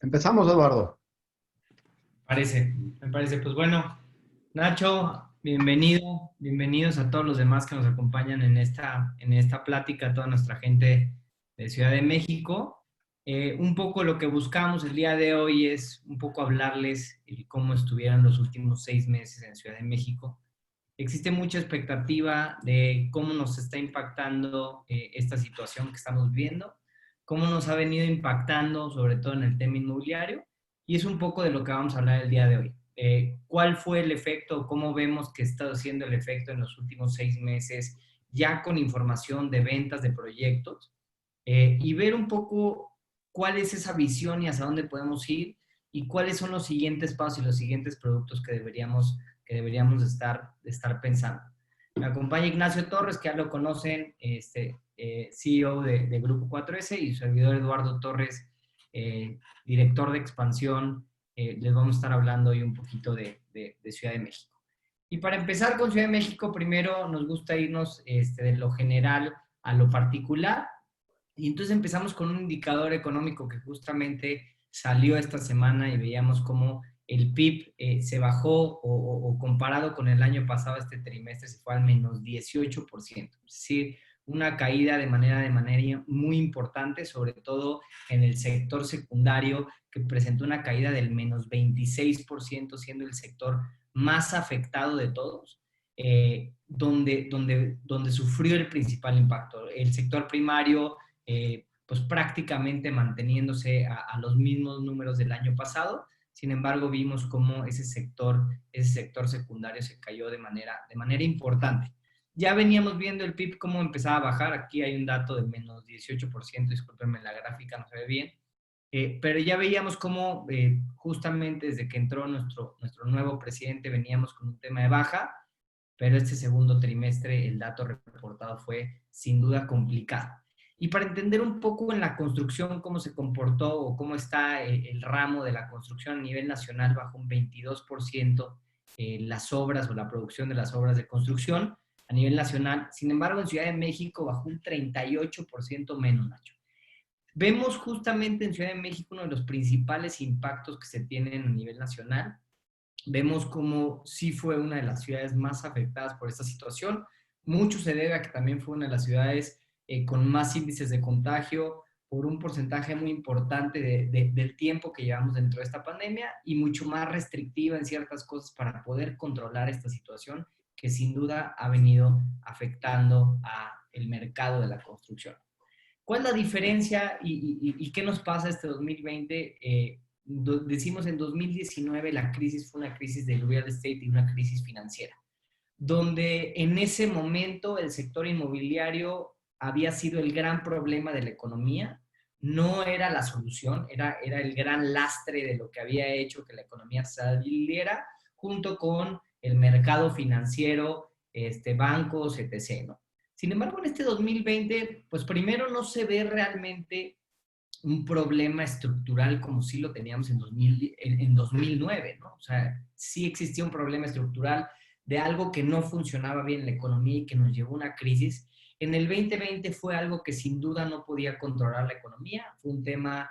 Empezamos, Eduardo. Me parece. Pues bueno, Nacho, bienvenido, bienvenidos a todos los demás que nos acompañan en esta plática, a toda nuestra gente de Ciudad de México. Un poco lo que buscamos el día de hoy es un poco hablarles de cómo estuvieron los últimos 6 meses en Ciudad de México. Existe mucha expectativa de cómo nos está impactando esta situación que estamos viviendo, cómo nos ha venido impactando, sobre todo en el tema inmobiliario, y es un poco de lo que vamos a hablar el día de hoy. ¿Cuál fue el efecto? ¿Cómo vemos que está haciendo el efecto en los últimos 6 meses, ya con información de ventas de proyectos? Y ver un poco cuál es esa visión y hacia dónde podemos ir y cuáles son los siguientes pasos y los siguientes productos que deberíamos de estar pensando. Me acompaña Ignacio Torres, que ya lo conocen, CEO de Grupo 4S, y su servidor Eduardo Torres, director de expansión. Les vamos a estar hablando hoy un poquito de Ciudad de México. Y para empezar con Ciudad de México, primero nos gusta irnos de lo general a lo particular. Y entonces empezamos con un indicador económico que justamente salió esta semana y veíamos cómo el PIB se bajó o comparado con el año pasado, este trimestre se fue al menos 18%. Es decir, una caída de manera muy importante, sobre todo en el sector secundario, que presentó una caída del menos 26%, siendo el sector más afectado de todos. Donde sufrió el principal impacto. El sector primario, pues prácticamente manteniéndose a los mismos números del año pasado. Sin embargo, vimos cómo ese sector secundario se cayó de manera importante. Ya veníamos viendo el PIB cómo empezaba a bajar. Aquí hay un dato de menos 18%, discúlpenme, la gráfica no se ve bien. Pero ya veíamos cómo justamente desde que entró nuestro nuevo presidente veníamos con un tema de baja, pero este segundo trimestre el dato reportado fue sin duda complicado. Y para entender un poco en la construcción cómo se comportó o cómo está el ramo de la construcción a nivel nacional, bajó un 22% las obras o la producción de las obras de construcción a nivel nacional. Sin embargo, en Ciudad de México bajó un 38% menos, Nacho. Vemos justamente en Ciudad de México uno de los principales impactos que se tienen a nivel nacional. Vemos como sí fue una de las ciudades más afectadas por esta situación. Mucho se debe a que también fue una de las ciudades con más índices de contagio por un porcentaje muy importante del tiempo que llevamos dentro de esta pandemia y mucho más restrictiva en ciertas cosas para poder controlar esta situación que sin duda ha venido afectando a el mercado de la construcción. ¿Cuál es la diferencia y qué nos pasa este 2020? Decimos en 2019 la crisis fue una crisis del real estate y una crisis financiera, donde en ese momento el sector inmobiliario había sido el gran problema de la economía, no era la solución, era el gran lastre de lo que había hecho que la economía saliera, junto con el mercado financiero, bancos, etc., ¿no? Sin embargo, en este 2020, pues primero no se ve realmente un problema estructural como sí lo teníamos en 2009, ¿no? O sea, sí existía un problema estructural de algo que no funcionaba bien en la economía y que nos llevó a una crisis. En el 2020 fue algo que sin duda no podía controlar la economía, fue un tema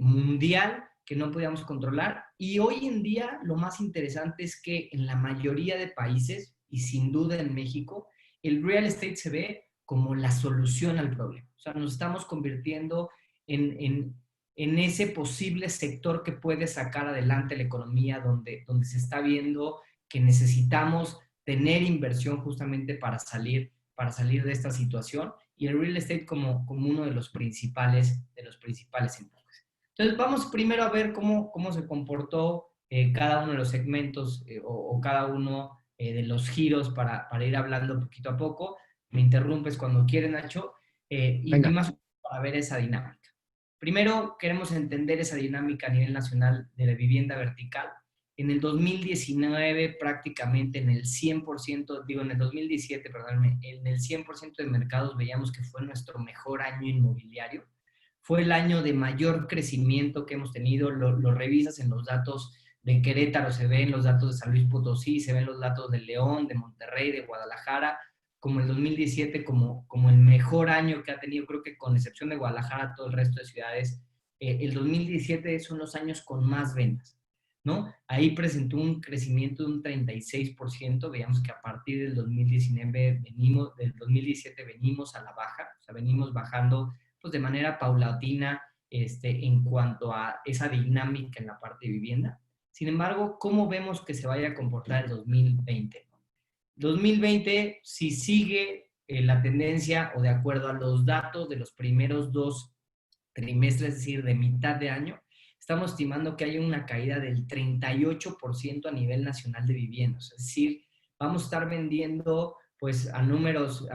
mundial que no podíamos controlar, y hoy en día lo más interesante es que en la mayoría de países, y sin duda en México, el real estate se ve como la solución al problema. O sea, nos estamos convirtiendo en, en, en ese posible sector que puede sacar adelante la economía, donde se está viendo que necesitamos tener inversión justamente para salir de esta situación, y el real estate como uno de los principales enfoques. Entonces, vamos primero a ver cómo se comportó cada uno de los segmentos o cada uno de los giros para ir hablando poquito a poco. Me interrumpes cuando quieres, Nacho, y Venga. más para ver esa dinámica. Primero, queremos entender esa dinámica a nivel nacional de la vivienda vertical. En el 2019, prácticamente en el 100%, digo en el 2017, perdón, en el 100% de mercados veíamos que fue nuestro mejor año inmobiliario. Fue el año de mayor crecimiento que hemos tenido. Lo revisas en los datos de Querétaro, se ven los datos de San Luis Potosí, se ven los datos de León, de Monterrey, de Guadalajara, como el 2017 como el mejor año que ha tenido. Creo que con excepción de Guadalajara, todo el resto de ciudades el 2017 son los años con más ventas, ¿no? Ahí presentó un crecimiento de un 36%. Veíamos que a partir del 2017 venimos a la baja, o sea, venimos bajando pues, de manera paulatina en cuanto a esa dinámica en la parte de vivienda. Sin embargo, ¿cómo vemos que se vaya a comportar el 2020? 2020, si sigue la tendencia o de acuerdo a los datos de los primeros 2 trimestres, es decir, de mitad de año, estamos estimando que hay una caída del 38% a nivel nacional de viviendas. Es decir, vamos a estar vendiendo pues a números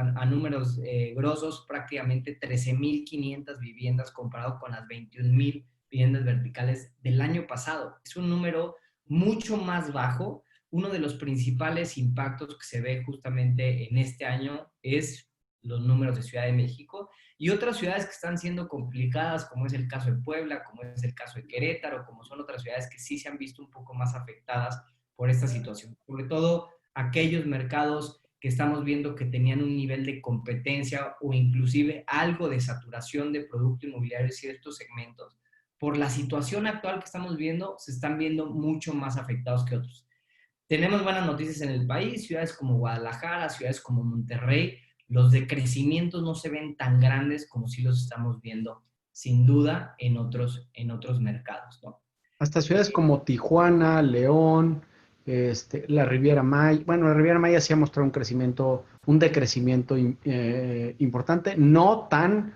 grosos prácticamente 13,500 viviendas comparado con las 21,000 viviendas verticales del año pasado. Es un número mucho más bajo. Uno de los principales impactos que se ve justamente en este año es los números de Ciudad de México y otras ciudades que están siendo complicadas, como es el caso de Puebla, como es el caso de Querétaro, como son otras ciudades que sí se han visto un poco más afectadas por esta situación. Sobre todo aquellos mercados que estamos viendo que tenían un nivel de competencia o inclusive algo de saturación de producto inmobiliario en ciertos segmentos. Por la situación actual que estamos viendo, se están viendo mucho más afectados que otros. Tenemos buenas noticias en el país, ciudades como Guadalajara, ciudades como Monterrey, los decrecimientos no se ven tan grandes como sí los estamos viendo, sin duda, en otros mercados, ¿no? Hasta ciudades como Tijuana, León, la Riviera Maya. Bueno, la Riviera Maya sí ha mostrado un decrecimiento importante, no tan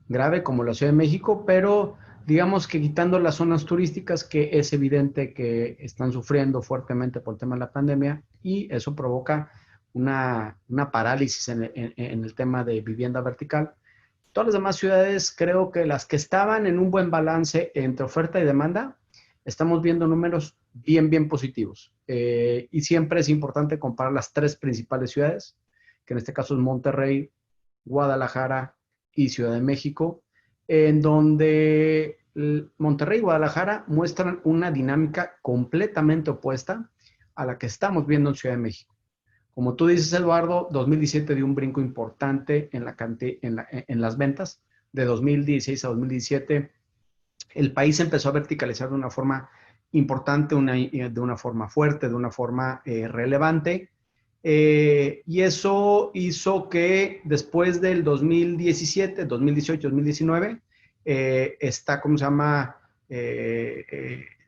grave como la Ciudad de México, pero digamos que quitando las zonas turísticas que es evidente que están sufriendo fuertemente por el tema de la pandemia y eso provoca una parálisis en el tema de vivienda vertical. Todas las demás ciudades, creo que las que estaban en un buen balance entre oferta y demanda, estamos viendo números bien positivos. Y siempre es importante comparar las 3 principales ciudades, que en este caso es Monterrey, Guadalajara y Ciudad de México, en donde Monterrey y Guadalajara muestran una dinámica completamente opuesta a la que estamos viendo en Ciudad de México. Como tú dices, Eduardo, 2017 dio un brinco importante en las ventas. De 2016 a 2017, el país empezó a verticalizar de una forma importante, de una forma fuerte, de una forma relevante. Y eso hizo que después del 2017, 2018, 2019, ¿cómo se llama?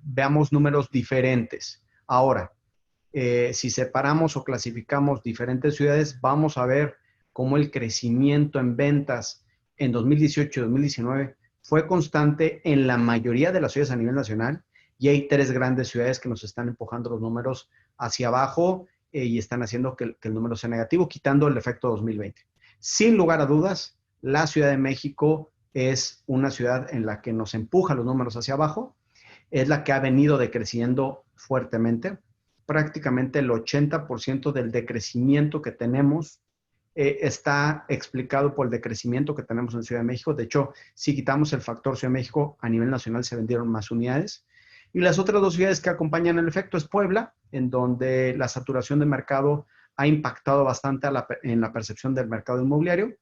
Veamos números diferentes. Ahora, si separamos o clasificamos diferentes ciudades, vamos a ver cómo el crecimiento en ventas en 2018 y 2019 fue constante en la mayoría de las ciudades a nivel nacional y hay 3 grandes ciudades que nos están empujando los números hacia abajo y están haciendo que el número sea negativo, quitando el efecto 2020. Sin lugar a dudas, la Ciudad de México es una ciudad en la que nos empuja los números hacia abajo, es la que ha venido decreciendo fuertemente. Prácticamente el 80% del decrecimiento que tenemos está explicado por el decrecimiento que tenemos en Ciudad de México. De hecho, si quitamos el factor Ciudad de México, a nivel nacional se vendieron más unidades. Y las otras 2 ciudades que acompañan el efecto es Puebla, en donde la saturación de mercado ha impactado bastante en la percepción del mercado inmobiliario.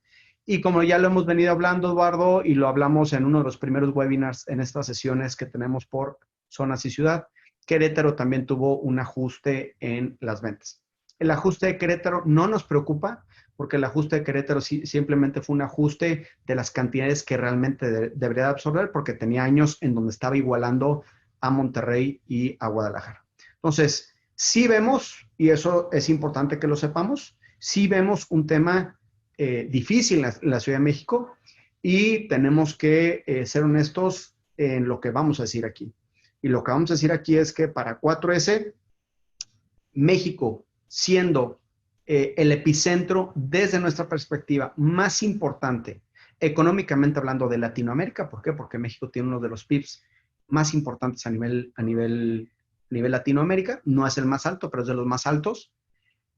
Y como ya lo hemos venido hablando, Eduardo, y lo hablamos en uno de los primeros webinars en estas sesiones que tenemos por zonas y ciudad, Querétaro también tuvo un ajuste en las ventas. El ajuste de Querétaro no nos preocupa porque el ajuste de Querétaro simplemente fue un ajuste de las cantidades que realmente debería absorber porque tenía años en donde estaba igualando a Monterrey y a Guadalajara. Entonces, sí vemos, y eso es importante que lo sepamos, sí vemos un tema difícil en la Ciudad de México y tenemos que ser honestos en lo que vamos a decir aquí. Y lo que vamos a decir aquí es que para 4S, México siendo el epicentro desde nuestra perspectiva más importante, económicamente hablando de Latinoamérica. ¿Por qué? Porque México tiene uno de los PIBs más importantes a nivel Latinoamérica. No es el más alto, pero es de los más altos.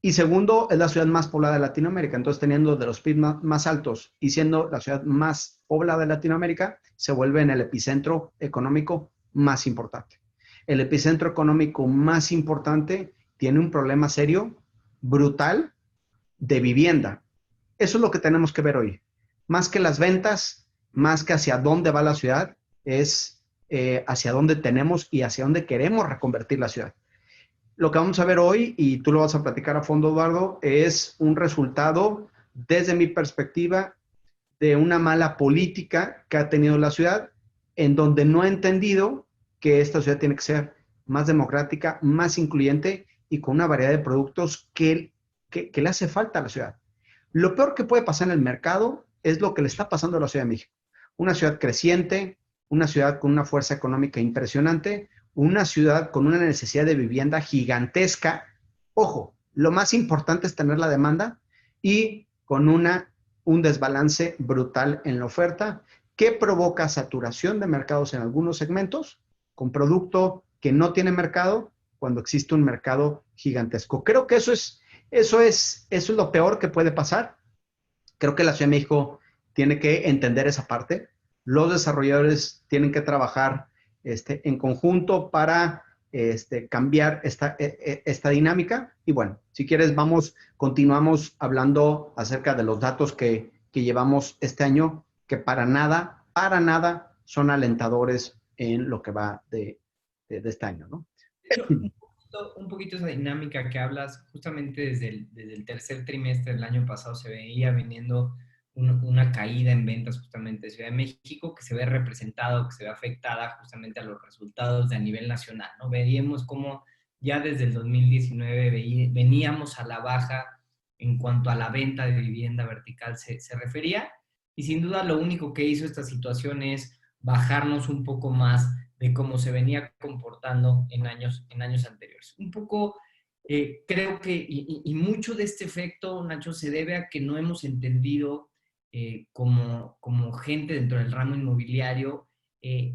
Y segundo, es la ciudad más poblada de Latinoamérica. Entonces, teniendo de los PIBs más altos y siendo la ciudad más poblada de Latinoamérica, se vuelve en el epicentro económico más importante. El epicentro económico más importante tiene un problema serio, brutal, de vivienda. Eso es lo que tenemos que ver hoy. Más que las ventas, más que hacia dónde va la ciudad, es hacia dónde tenemos y hacia dónde queremos reconvertir la ciudad. Lo que vamos a ver hoy, y tú lo vas a platicar a fondo, Eduardo, es un resultado, desde mi perspectiva, de una mala política que ha tenido la ciudad, en donde no ha entendido que esta ciudad tiene que ser más democrática, más incluyente y con una variedad de productos que le hace falta a la ciudad. Lo peor que puede pasar en el mercado es lo que le está pasando a la Ciudad de México. Una ciudad creciente, una ciudad con una fuerza económica impresionante, una ciudad con una necesidad de vivienda gigantesca. Ojo, lo más importante es tener la demanda y con un desbalance brutal en la oferta que provoca saturación de mercados en algunos segmentos con producto que no tiene mercado cuando existe un mercado gigantesco. Creo que eso es lo peor que puede pasar. Creo que la Ciudad de México tiene que entender esa parte. Los desarrolladores tienen que trabajar en conjunto para cambiar esta dinámica. Y bueno, si quieres, continuamos hablando acerca de los datos que llevamos este año, que para nada son alentadores en lo que va de este año, ¿no? Un poquito esa dinámica que hablas, justamente desde el tercer trimestre del año pasado se veía viniendo una caída en ventas justamente de Ciudad de México, que se ve representada o que se ve afectada justamente a los resultados de a nivel nacional, ¿no? Veíamos cómo ya desde el 2019 veníamos a la baja en cuanto a la venta de vivienda vertical se refería, y sin duda lo único que hizo esta situación es bajarnos un poco más de cómo se venía comportando en años anteriores. Un poco, creo que, y mucho de este efecto, Nacho, se debe a que no hemos entendido como gente dentro del ramo inmobiliario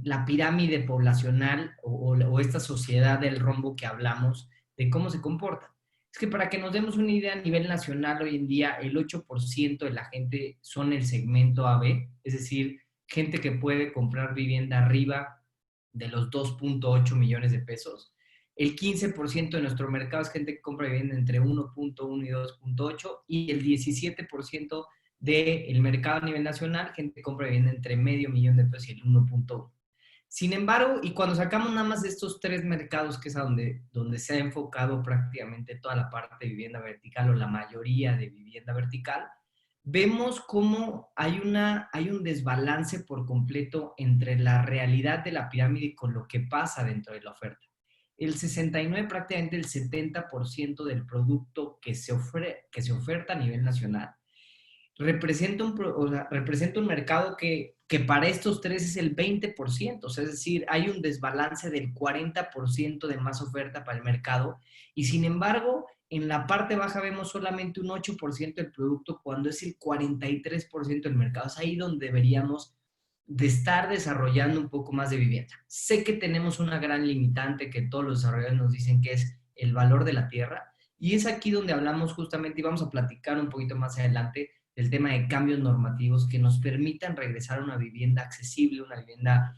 la pirámide poblacional o esta sociedad del rombo que hablamos, de cómo se comporta. Es que para que nos demos una idea a nivel nacional, hoy en día el 8% de la gente son el segmento AB, es decir, gente que puede comprar vivienda arriba de los 2.8 millones de pesos. El 15% de nuestro mercado es gente que compra vivienda entre 1.1 y 2.8, y el 17% del mercado a nivel nacional, gente que compra vivienda entre medio millón de pesos y el 1.1. Sin embargo, y cuando sacamos nada más de estos tres mercados, que es a donde se ha enfocado prácticamente toda la parte de vivienda vertical o la mayoría de vivienda vertical, vemos cómo hay un desbalance por completo entre la realidad de la pirámide con lo que pasa dentro de la oferta. El 69, prácticamente el 70% del producto que se oferta a nivel nacional representa un mercado que para estos tres es el 20%, o sea, es decir, hay un desbalance del 40% de más oferta para el mercado, y sin embargo, en la parte baja vemos solamente un 8% del producto cuando es el 43% del mercado. Es ahí donde deberíamos de estar desarrollando un poco más de vivienda. Sé que tenemos una gran limitante que todos los desarrolladores nos dicen, que es el valor de la tierra, y es aquí donde hablamos justamente, y vamos a platicar un poquito más adelante, del tema de cambios normativos que nos permitan regresar a una vivienda accesible, una vivienda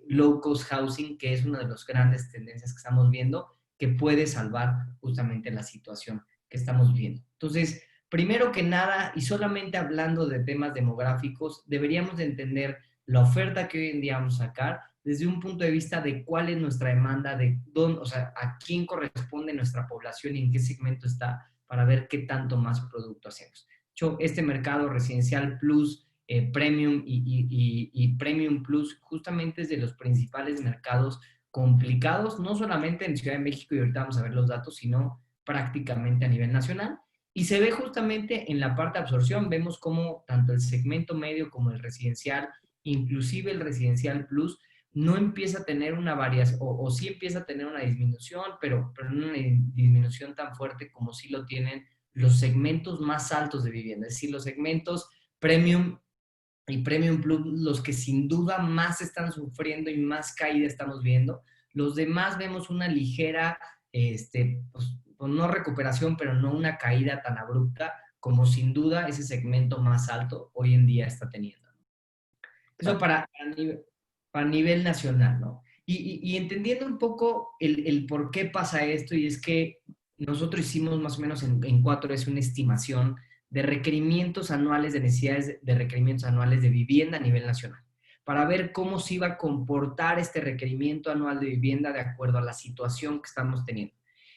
low cost housing, que es una de las grandes tendencias que estamos viendo, que puede salvar justamente la situación que estamos viendo. Entonces, primero que nada, y solamente hablando de temas demográficos, deberíamos de entender la oferta que hoy en día vamos a sacar desde un punto de vista de cuál es nuestra demanda, de dónde, o sea, a quién corresponde nuestra población y en qué segmento está, para ver qué tanto más producto hacemos. Este mercado residencial plus, premium y premium plus, justamente es de los principales mercados complicados, no solamente en Ciudad de México, y ahorita vamos a ver los datos, sino prácticamente a nivel nacional. Y se ve justamente en la parte de absorción, vemos como tanto el segmento medio como el residencial, inclusive el residencial plus, no empieza a tener una variación, o sí empieza a tener una disminución, pero no una disminución tan fuerte como sí lo tienen los segmentos más altos de vivienda, es decir, los segmentos premium y premium plus, los que sin duda más están sufriendo y más caída estamos viendo. Los demás vemos una ligera, pues no recuperación, pero no una caída tan abrupta como sin duda ese segmento más alto hoy en día está teniendo. Eso para nivel nacional, ¿no? Y entendiendo un poco el por qué pasa esto, y es que nosotros hicimos más o menos en 4S una estimación de requerimientos anuales, de necesidades de requerimientos anuales de vivienda a nivel nacional, para ver cómo se iba a comportar este requerimiento anual de vivienda de acuerdo a la situación que estamos teniendo.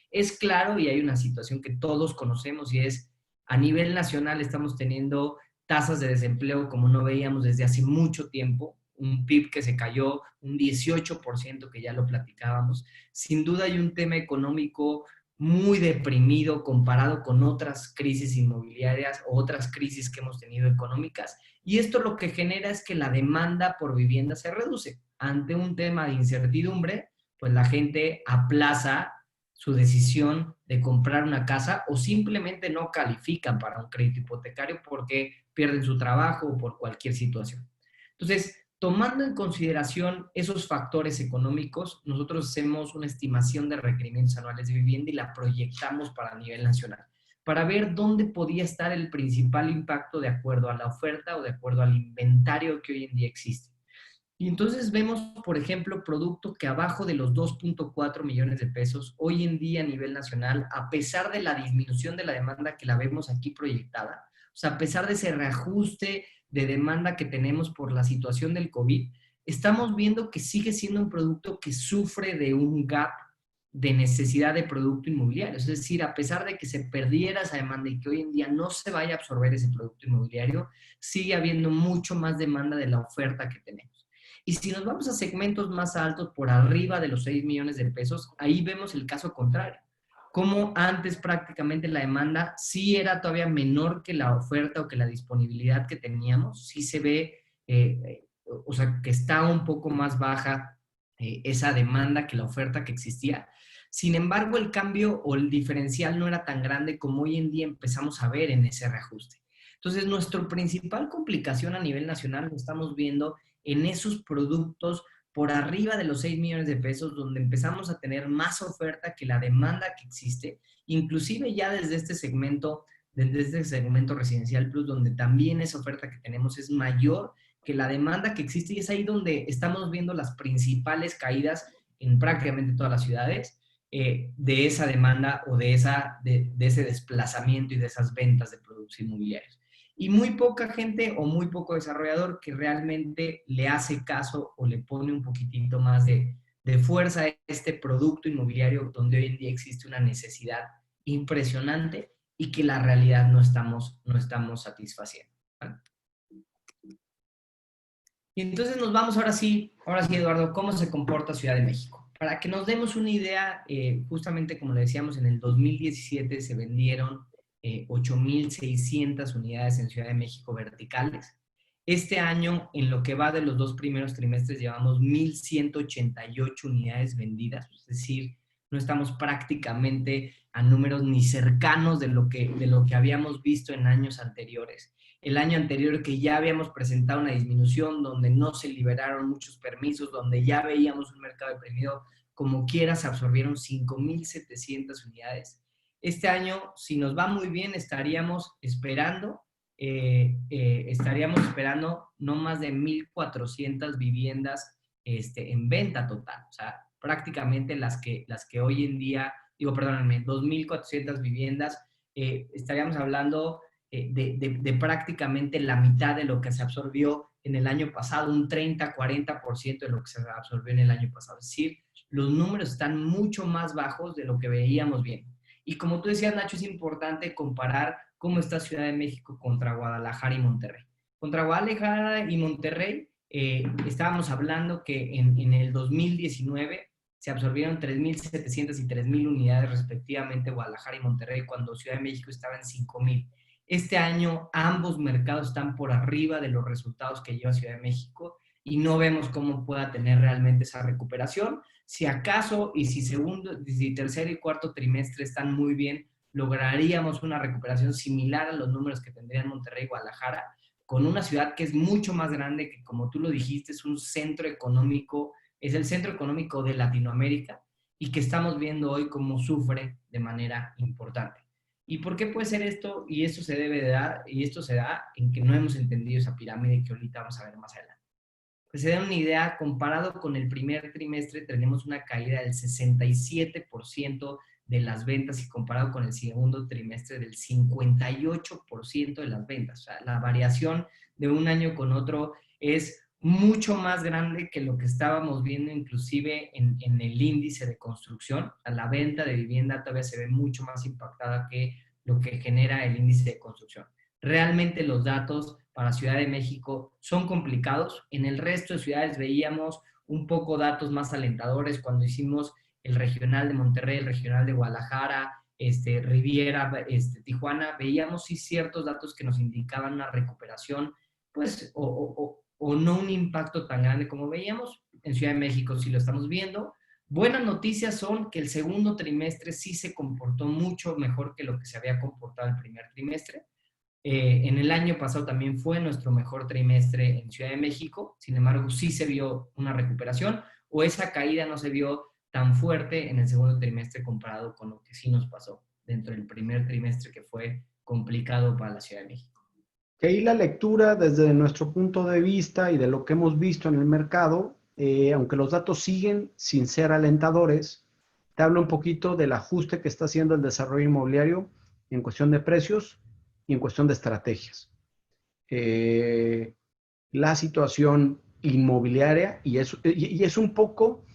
Es claro, y hay una situación que todos conocemos, y es a nivel nacional estamos teniendo tasas de desempleo como no veíamos desde hace mucho tiempo, un PIB que se cayó un 18%, que ya lo platicábamos. Sin duda hay un tema económico muy deprimido comparado con otras crisis inmobiliarias o otras crisis que hemos tenido económicas. Y esto lo que genera es que la demanda por vivienda se reduce. Ante un tema de incertidumbre, pues la gente aplaza su decisión de comprar una casa o simplemente no califican para un crédito hipotecario porque pierden su trabajo o por cualquier situación. Entonces, tomando en consideración esos factores económicos, nosotros hacemos una estimación de requerimientos anuales de vivienda y la proyectamos para nivel nacional, para ver dónde podía estar el principal impacto de acuerdo a la oferta o de acuerdo al inventario que hoy en día existe. Y entonces vemos, por ejemplo, productos que abajo de los 2.4 millones de pesos, hoy en día a nivel nacional, a pesar de la disminución de la demanda que la vemos aquí proyectada, o sea, a pesar de ese reajuste de demanda que tenemos por la situación del COVID, estamos viendo que sigue siendo un producto que sufre de un gap de necesidad de producto inmobiliario. Es decir, a pesar de que se perdiera esa demanda y que hoy en día no se vaya a absorber ese producto inmobiliario, sigue habiendo mucho más demanda de la oferta que tenemos. Y si nos vamos a segmentos más altos, por arriba de los 6 millones de pesos, ahí vemos el caso contrario. Como antes prácticamente la demanda sí era todavía menor que la oferta o que la disponibilidad que teníamos, sí se ve, o sea, que está un poco más baja esa demanda que la oferta que existía. Sin embargo, el cambio o el diferencial no era tan grande como hoy en día empezamos a ver en ese reajuste. Entonces, nuestra principal complicación a nivel nacional lo estamos viendo en esos productos por arriba de los 6 millones de pesos, donde empezamos a tener más oferta que la demanda que existe, inclusive ya desde este segmento residencial plus, donde también esa oferta que tenemos es mayor que la demanda que existe, y es ahí donde estamos viendo las principales caídas en prácticamente todas las ciudades de esa demanda o de ese desplazamiento y de esas ventas de productos inmobiliarios. Y muy poca gente o muy poco desarrollador que realmente le hace caso o le pone un poquitito más de fuerza a este producto inmobiliario donde hoy en día existe una necesidad impresionante y que la realidad no estamos satisfaciendo. ¿Vale? Y entonces nos vamos ahora sí, Eduardo, ¿cómo se comporta Ciudad de México? Para que nos demos una idea, justamente como le decíamos, en el 2017 se vendieron 8,600 unidades en Ciudad de México verticales. Este año, en lo que va de los 2 primeros trimestres, llevamos 1,188 unidades vendidas, es decir, no estamos prácticamente a números ni cercanos de lo que habíamos visto en años anteriores. El año anterior que ya habíamos presentado una disminución, donde no se liberaron muchos permisos, donde ya veíamos un mercado deprimido, como quiera se absorbieron 5,700 unidades. Este año, si nos va muy bien, estaríamos esperando no más de 1,400 viviendas en venta total. O sea, prácticamente las que hoy en día, perdónenme, 2,400 viviendas, estaríamos hablando de prácticamente la mitad de lo que se absorbió en el año pasado, un 30-40% de lo que se absorbió en el año pasado. Es decir, los números están mucho más bajos de lo que veíamos bien. Y como tú decías, Nacho, es importante comparar cómo está Ciudad de México contra Guadalajara y Monterrey. Contra Guadalajara y Monterrey, estábamos hablando que en el 2019 se absorbieron 3,700 y 3,000 unidades respectivamente Guadalajara y Monterrey, cuando Ciudad de México estaba en 5,000. Este año ambos mercados están por arriba de los resultados que lleva Ciudad de México y no vemos cómo pueda tener realmente esa recuperación. Si acaso, y si tercer y cuarto trimestre están muy bien, lograríamos una recuperación similar a los números que tendrían Monterrey y Guadalajara, con una ciudad que es mucho más grande, que como tú lo dijiste, es un centro económico, es el centro económico de Latinoamérica y que estamos viendo hoy cómo sufre de manera importante. ¿Y por qué puede ser esto? Y esto se da en que no hemos entendido esa pirámide que ahorita vamos a ver más adelante. Pues se den una idea, comparado con el primer trimestre tenemos una caída del 67% de las ventas y comparado con el segundo trimestre del 58% de las ventas. O sea, la variación de un año con otro es mucho más grande que lo que estábamos viendo inclusive en el índice de construcción. La venta de vivienda todavía se ve mucho más impactada que lo que genera el índice de construcción. Realmente los datos para Ciudad de México son complicados. En el resto de ciudades veíamos un poco datos más alentadores cuando hicimos el regional de Monterrey, el regional de Guadalajara, Riviera, Tijuana, veíamos sí ciertos datos que nos indicaban una recuperación, pues, o no un impacto tan grande como veíamos. En Ciudad de México sí lo estamos viendo. Buenas noticias son que el segundo trimestre sí se comportó mucho mejor que lo que se había comportado el primer trimestre. En el año pasado también fue nuestro mejor trimestre en Ciudad de México, sin embargo sí se vio una recuperación o esa caída no se vio tan fuerte en el segundo trimestre comparado con lo que sí nos pasó dentro del primer trimestre que fue complicado para la Ciudad de México. Que ahí la lectura desde nuestro punto de vista y de lo que hemos visto en el mercado, aunque los datos siguen sin ser alentadores, te hablo un poquito del ajuste que está haciendo el desarrollo inmobiliario en cuestión de precios y en cuestión de estrategias. La situación inmobiliaria y es un poco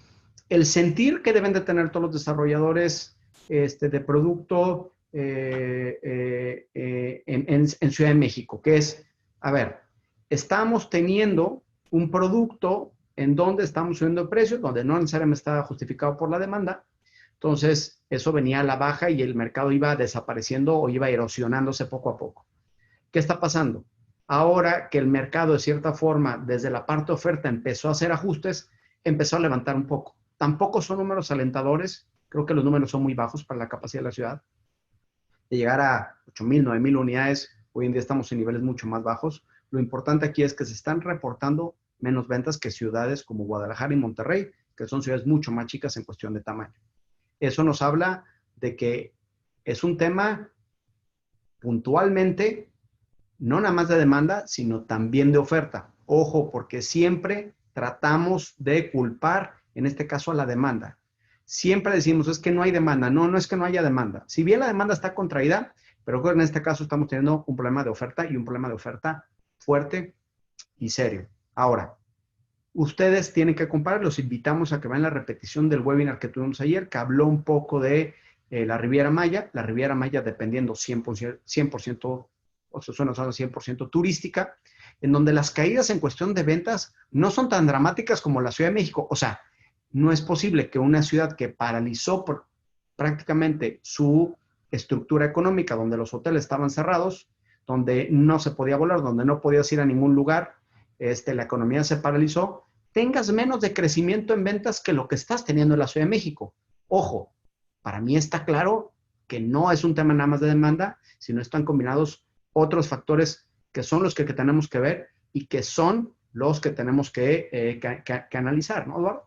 el sentir que deben de tener todos los desarrolladores de producto en Ciudad de México, que es, a ver, estamos teniendo un producto en donde estamos subiendo el precio, donde no necesariamente está justificado por la demanda, entonces eso venía a la baja y el mercado iba desapareciendo o iba erosionándose poco a poco. ¿Qué está pasando? Ahora que el mercado, de cierta forma, desde la parte oferta empezó a hacer ajustes, empezó a levantar un poco. Tampoco son números alentadores, creo que los números son muy bajos para la capacidad de la ciudad. De llegar a 8,000, 9,000 unidades, hoy en día estamos en niveles mucho más bajos. Lo importante aquí es que se están reportando menos ventas que ciudades como Guadalajara y Monterrey, que son ciudades mucho más chicas en cuestión de tamaño. Eso nos habla de que es un tema puntualmente no nada más de demanda, sino también de oferta. Ojo, porque siempre tratamos de culpar, en este caso, a la demanda. Siempre decimos, es que no hay demanda. No, no es que no haya demanda. Si bien la demanda está contraída, pero en este caso estamos teniendo un problema de oferta y un problema de oferta fuerte y serio. Ahora, ustedes tienen que comparar, los invitamos a que vean la repetición del webinar que tuvimos ayer, que habló un poco de la Riviera Maya dependiendo 100% o sea, es una zona 100% turística, en donde las caídas en cuestión de ventas no son tan dramáticas como la Ciudad de México. O sea, no es posible que una ciudad que paralizó prácticamente su estructura económica, donde los hoteles estaban cerrados, donde no se podía volar, donde no podías ir a ningún lugar, la economía se paralizó, tengas menos de crecimiento en ventas que lo que estás teniendo en la Ciudad de México. Ojo, para mí está claro que no es un tema nada más de demanda, sino están combinados otros factores que son los que tenemos que ver y que son los que tenemos que analizar, ¿no, Eduardo?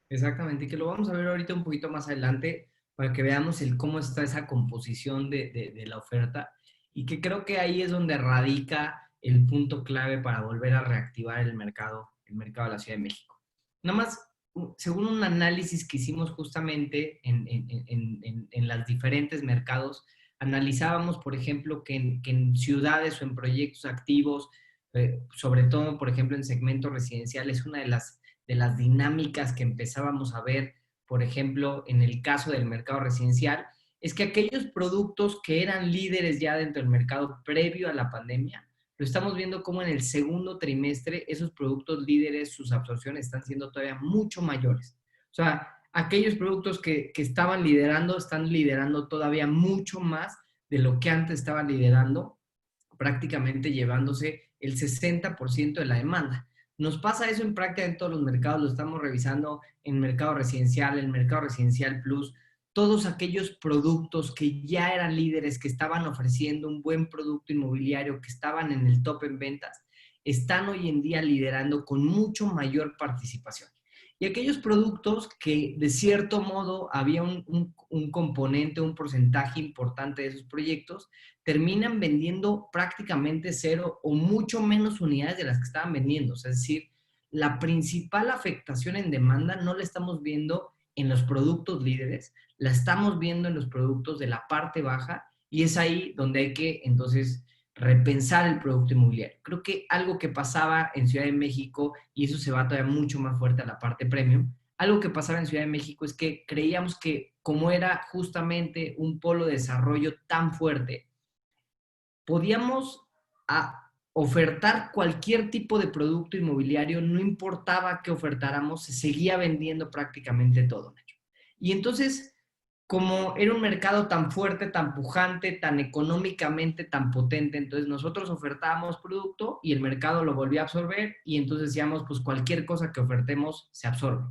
Exactamente, y que lo vamos a ver ahorita un poquito más adelante para que veamos cómo está esa composición de la oferta y que creo que ahí es donde radica el punto clave para volver a reactivar el mercado de la Ciudad de México. Nada más, según un análisis que hicimos justamente en los diferentes mercados, analizábamos, por ejemplo, que en ciudades o en proyectos activos, sobre todo, por ejemplo, en segmentos residenciales, una de las dinámicas que empezábamos a ver, por ejemplo, en el caso del mercado residencial, es que aquellos productos que eran líderes ya dentro del mercado previo a la pandemia, lo estamos viendo como en el segundo trimestre esos productos líderes, sus absorciones están siendo todavía mucho mayores. O sea, aquellos productos que estaban liderando, están liderando todavía mucho más de lo que antes estaban liderando, prácticamente llevándose el 60% de la demanda. Nos pasa eso en práctica en todos los mercados, lo estamos revisando en mercado residencial, en mercado residencial plus, todos aquellos productos que ya eran líderes, que estaban ofreciendo un buen producto inmobiliario, que estaban en el top en ventas, están hoy en día liderando con mucho mayor participación. Y aquellos productos que de cierto modo había un componente, un porcentaje importante de esos proyectos, terminan vendiendo prácticamente cero o mucho menos unidades de las que estaban vendiendo. O sea, es decir, la principal afectación en demanda no la estamos viendo en los productos líderes, la estamos viendo en los productos de la parte baja y es ahí donde hay que entonces repensar el producto inmobiliario. Creo que algo que pasaba en Ciudad de México, y eso se va todavía mucho más fuerte a la parte premium, algo que pasaba en Ciudad de México es que creíamos que como era justamente un polo de desarrollo tan fuerte, podíamos ofertar cualquier tipo de producto inmobiliario, no importaba qué ofertáramos, se seguía vendiendo prácticamente todo, Nacho. Y entonces, como era un mercado tan fuerte, tan pujante, tan económicamente tan potente, entonces nosotros ofertábamos producto y el mercado lo volvía a absorber y entonces decíamos, pues cualquier cosa que ofertemos se absorbe.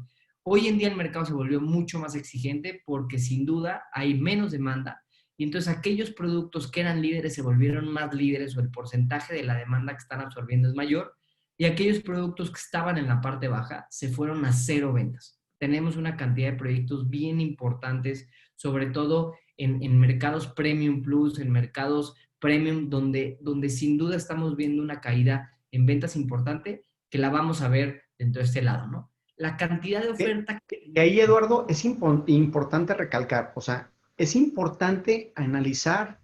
Hoy en día el mercado se volvió mucho más exigente porque sin duda hay menos demanda y entonces aquellos productos que eran líderes se volvieron más líderes o el porcentaje de la demanda que están absorbiendo es mayor y aquellos productos que estaban en la parte baja se fueron a cero ventas. Tenemos una cantidad de proyectos bien importantes, sobre todo en mercados premium plus, en mercados premium, donde sin duda estamos viendo una caída en ventas importante que la vamos a ver dentro de este lado, ¿no? La cantidad de oferta. Y ahí, Eduardo, es importante recalcar, o sea, es importante analizar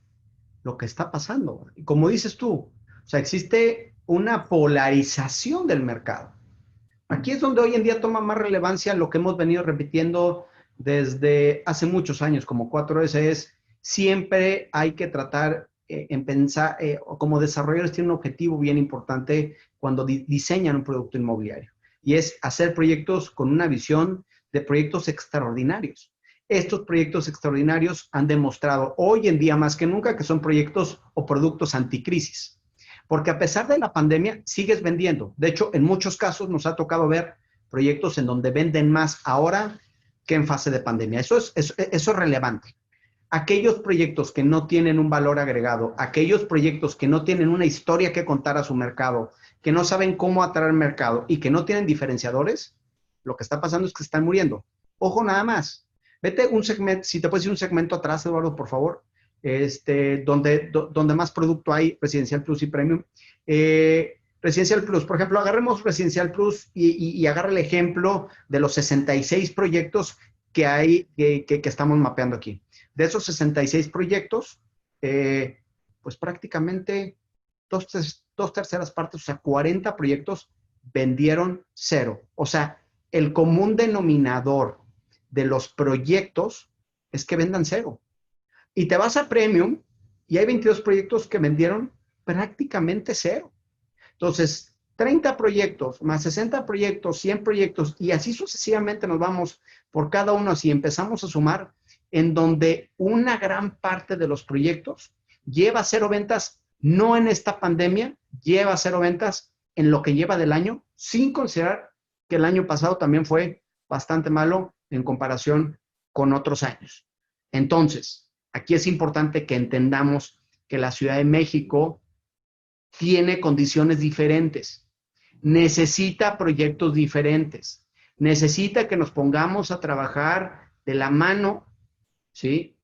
lo que está pasando. Y como dices tú, o sea, existe una polarización del mercado. Aquí es donde hoy en día toma más relevancia lo que hemos venido repitiendo desde hace muchos años, como 4S, es siempre hay que tratar en pensar, como desarrolladores tienen un objetivo bien importante cuando diseñan un producto inmobiliario, y es hacer proyectos con una visión de proyectos extraordinarios. Estos proyectos extraordinarios han demostrado hoy en día más que nunca que son proyectos o productos anticrisis. Porque a pesar de la pandemia, sigues vendiendo. De hecho, en muchos casos nos ha tocado ver proyectos en donde venden más ahora que en fase de pandemia. Eso es relevante. Aquellos proyectos que no tienen un valor agregado, aquellos proyectos que no tienen una historia que contar a su mercado, que no saben cómo atraer mercado y que no tienen diferenciadores, lo que está pasando es que están muriendo. Ojo nada más. Vete un segmento, si te puedes ir un segmento atrás, Eduardo, por favor, donde más producto hay, Residencial Plus y Premium. Residencial Plus, por ejemplo, agarremos Residencial Plus y agarra el ejemplo de los 66 proyectos que hay, que estamos mapeando aquí. De esos 66 proyectos, pues prácticamente dos terceras partes, o sea, 40 proyectos vendieron cero. O sea, el común denominador de los proyectos es que vendan cero. Y te vas a Premium y hay 22 proyectos que vendieron prácticamente cero. Entonces, 30 proyectos, más 60 proyectos, 100 proyectos, y así sucesivamente nos vamos por cada uno, así empezamos a sumar, en donde una gran parte de los proyectos lleva cero ventas, no en esta pandemia, lleva cero ventas en lo que lleva del año, sin considerar que el año pasado también fue bastante malo en comparación con otros años. Entonces, aquí es importante que entendamos que la Ciudad de México tiene condiciones diferentes, necesita proyectos diferentes, necesita que nos pongamos a trabajar de la mano, ¿sí?,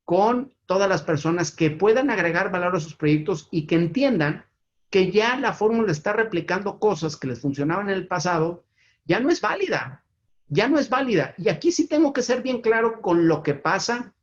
con todas las personas que puedan agregar valor a sus proyectos y que entiendan que ya la fórmula está replicando cosas que les funcionaban en el pasado, ya no es válida, ya no es válida. Y aquí sí tengo que ser bien claro con lo que pasa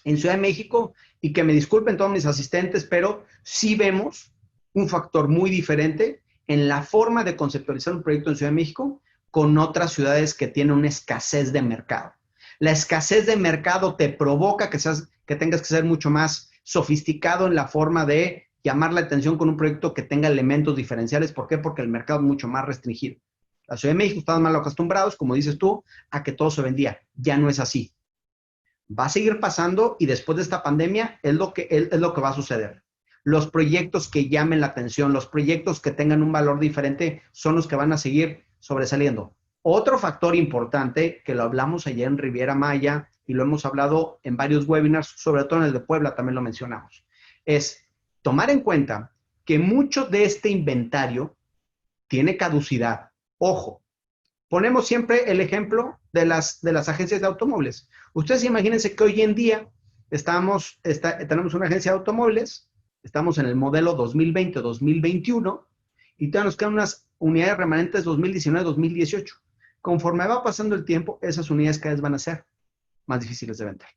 en Ciudad de México, y que me disculpen todos mis asistentes, pero sí vemos un factor muy diferente en la forma de conceptualizar un proyecto en Ciudad de México con otras ciudades que tienen una escasez de mercado. La escasez de mercado te provoca que tengas que ser mucho más sofisticado en la forma de llamar la atención con un proyecto que tenga elementos diferenciales. ¿Por qué? Porque el mercado es mucho más restringido. La Ciudad de México estamos mal acostumbrados, como dices tú, a que todo se vendía. Ya no es así. Va a seguir pasando y después de esta pandemia es lo que va a suceder. Los proyectos que llamen la atención, los proyectos que tengan un valor diferente son los que van a seguir sobresaliendo. Otro factor importante que lo hablamos ayer en Riviera Maya y lo hemos hablado en varios webinars, sobre todo en el de Puebla también lo mencionamos, es tomar en cuenta que mucho de este inventario tiene caducidad. Ojo, ponemos siempre el ejemplo de las agencias de automóviles. Ustedes imagínense que hoy en día tenemos una agencia de automóviles, estamos en el modelo 2020-2021 y todavía nos quedan unas unidades remanentes 2019-2018. Conforme va pasando el tiempo, esas unidades cada vez van a ser más difíciles de vender.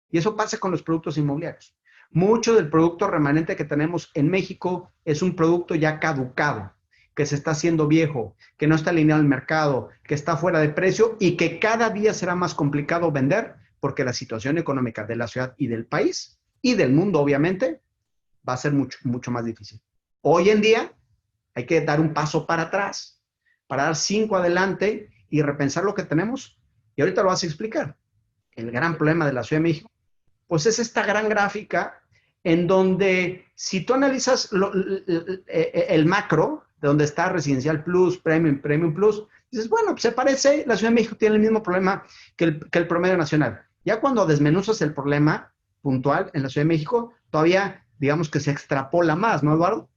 Y eso pasa con los productos inmobiliarios. Mucho del producto remanente que tenemos en México es un producto ya caducado, que se está haciendo viejo, que no está alineado al mercado, que está fuera de precio y que cada día será más complicado vender porque la situación económica de la ciudad y del país y del mundo, obviamente, va a ser mucho, mucho más difícil. Hoy en día hay que dar un paso para atrás, para dar 5 adelante y repensar lo que tenemos. Y ahorita lo vas a explicar. El gran problema de la Ciudad de México, pues es esta gran gráfica en donde si tú analizas el macro, de donde está Residencial Plus, Premium, Premium Plus, dices, bueno, pues se parece, la Ciudad de México tiene el mismo problema que el promedio nacional. Ya cuando desmenuzas el problema puntual en la Ciudad de México, todavía digamos que se extrapola más, ¿no, Eduardo?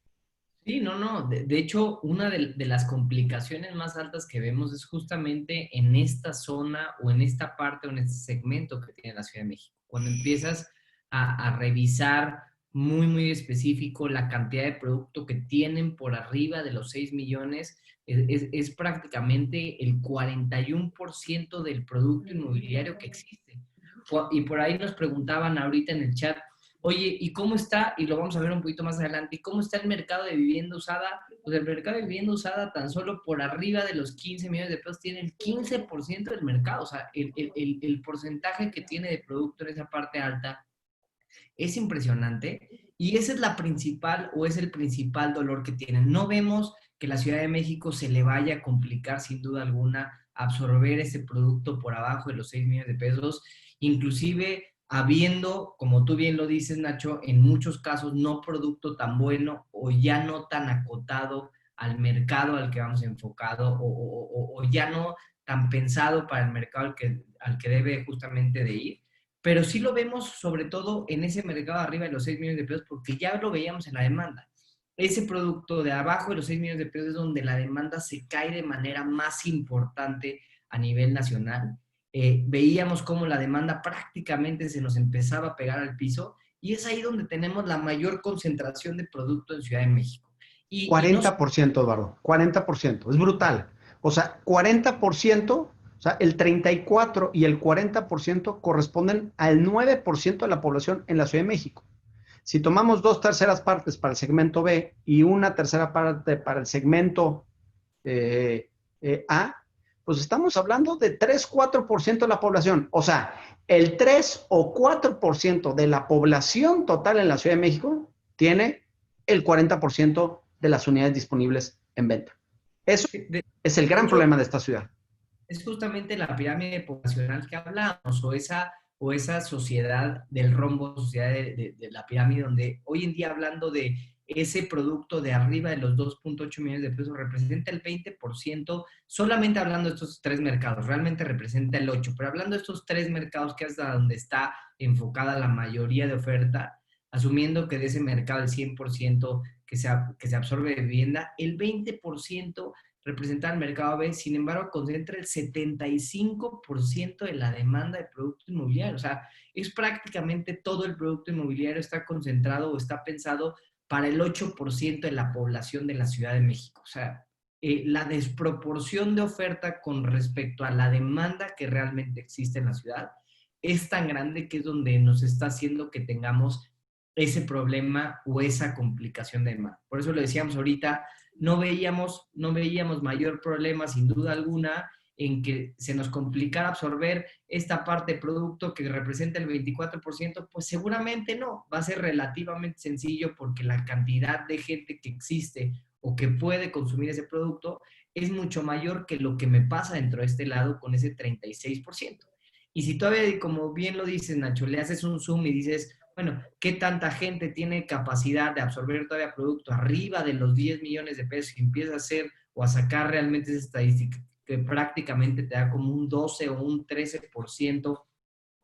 Sí, no, no. De hecho, una de las complicaciones más altas que vemos es justamente en esta zona o en esta parte o en este segmento que tiene la Ciudad de México. Cuando empiezas a revisar muy específico la cantidad de producto que tienen por arriba de los 6 millones, es prácticamente el 41% del producto inmobiliario que existe. Y por ahí nos preguntaban ahorita en el chat, oye, ¿y cómo está? Y lo vamos a ver un poquito más adelante. ¿Y cómo está el mercado de vivienda usada? Pues el mercado de vivienda usada tan solo por arriba de los 15 millones de pesos tiene el 15% del mercado. O sea, el porcentaje que tiene de producto en esa parte alta es impresionante. Y esa es la principal o es el principal dolor que tienen. No vemos que la Ciudad de México se le vaya a complicar sin duda alguna absorber ese producto por abajo de los 6 millones de pesos. Inclusive habiendo, como tú bien lo dices, Nacho, en muchos casos no producto tan bueno o ya no tan acotado al mercado al que vamos enfocado o ya no tan pensado para el mercado al que debe justamente de ir. Pero sí lo vemos sobre todo en ese mercado arriba de los 6 millones de pesos porque ya lo veíamos en la demanda. Ese producto de abajo de los 6 millones de pesos es donde la demanda se cae de manera más importante a nivel nacional. Veíamos cómo la demanda prácticamente se nos empezaba a pegar al piso y es ahí donde tenemos la mayor concentración de producto en Ciudad de México. Y no 40%, Eduardo, 40%, es brutal. O sea, 40%, o sea, el 34 y el 40% corresponden al 9% de la población en la Ciudad de México. Si tomamos 2/3 partes para el segmento B y 1/3 parte para el segmento eh, A, pues estamos hablando de 3-4% de la población. O sea, el 3 o 4% de la población total en la Ciudad de México tiene el 40% de las unidades disponibles en venta. Eso es el de gran hecho, problema de esta ciudad. es justamente la pirámide poblacional que hablamos, o esa sociedad del rombo, sociedad de la pirámide, donde hoy en día hablando de ese producto de arriba de los 2.8 millones de pesos representa el 20%, solamente hablando de estos tres mercados, realmente representa el 8%, pero hablando de estos tres mercados que es donde está enfocada la mayoría de oferta, asumiendo que de ese mercado el 100% que se absorbe de vivienda, el 20% representar el mercado B, sin embargo, concentra el 75% de la demanda de producto inmobiliario. O sea, es prácticamente todo el producto inmobiliario está concentrado o está pensado para el 8% de la población de la Ciudad de México. O sea, la desproporción de oferta con respecto a la demanda que realmente existe en la ciudad es tan grande que es donde nos está haciendo que tengamos ese problema o esa complicación de demanda. Por eso lo decíamos ahorita, no veíamos mayor problema, sin duda alguna, en que se nos complicara absorber esta parte de producto que representa el 24%, pues seguramente no, va a ser relativamente sencillo porque la cantidad de gente que existe o que puede consumir ese producto es mucho mayor que lo que me pasa dentro de este lado con ese 36%. Y si todavía, como bien lo dices, Nacho, le haces un zoom y dices, bueno, ¿qué tanta gente tiene capacidad de absorber todavía producto arriba de los 10 millones de pesos y empieza a hacer o a sacar realmente esa estadística que prácticamente te da como un 12 o un 13%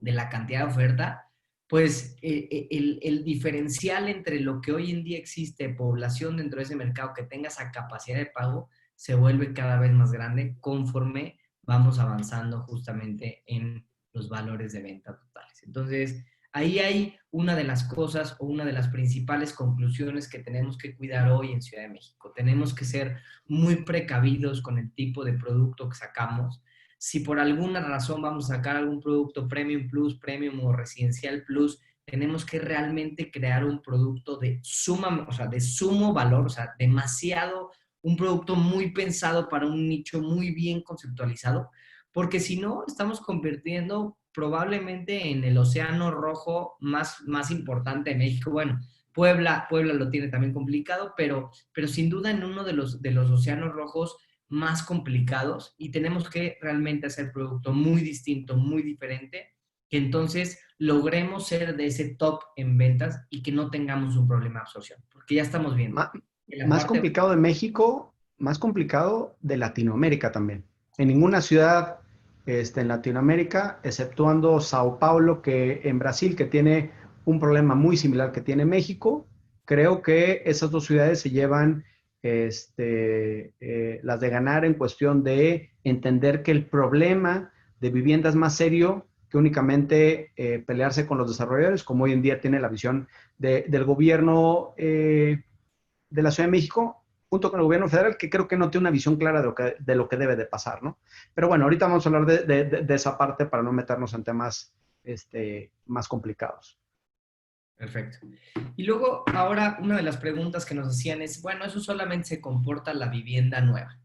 de la cantidad de oferta? Pues el diferencial entre lo que hoy en día existe, población dentro de ese mercado que tenga esa capacidad de pago, se vuelve cada vez más grande conforme vamos avanzando justamente en los valores de venta totales. Entonces, ahí hay una de las cosas o una de las principales conclusiones que tenemos que cuidar hoy en Ciudad de México. Tenemos que ser muy precavidos con el tipo de producto que sacamos. Si por alguna razón vamos a sacar algún producto Premium Plus, Premium o Residencial Plus tenemos que realmente crear un producto o sea, de sumo valor, o sea, demasiado, un producto muy pensado para un nicho muy bien conceptualizado, porque si no, estamos convirtiendo probablemente en el océano rojo más importante de México. Bueno, Puebla lo tiene también complicado, pero sin duda en uno de los océanos rojos más complicados, y tenemos que realmente hacer producto muy distinto, muy diferente, que entonces logremos ser de ese top en ventas y que no tengamos un problema de absorción, porque ya estamos viendo Má- que la Más parte... complicado de México, más complicado de Latinoamérica también. En ninguna ciudad en Latinoamérica, exceptuando Sao Paulo, que en Brasil, que tiene un problema muy similar que tiene México, creo que esas dos ciudades se llevan las de ganar en cuestión de entender que el problema de vivienda es más serio que únicamente pelearse con los desarrolladores, como hoy en día tiene la visión del gobierno de la Ciudad de México, junto con el gobierno federal, que creo que no tiene una visión clara de lo que debe de pasar, ¿no? Pero bueno, ahorita vamos a hablar de esa parte para no meternos en temas más complicados. Perfecto. Y luego, ahora, una de las preguntas que nos hacían es, bueno, eso solamente se comporta la vivienda nueva.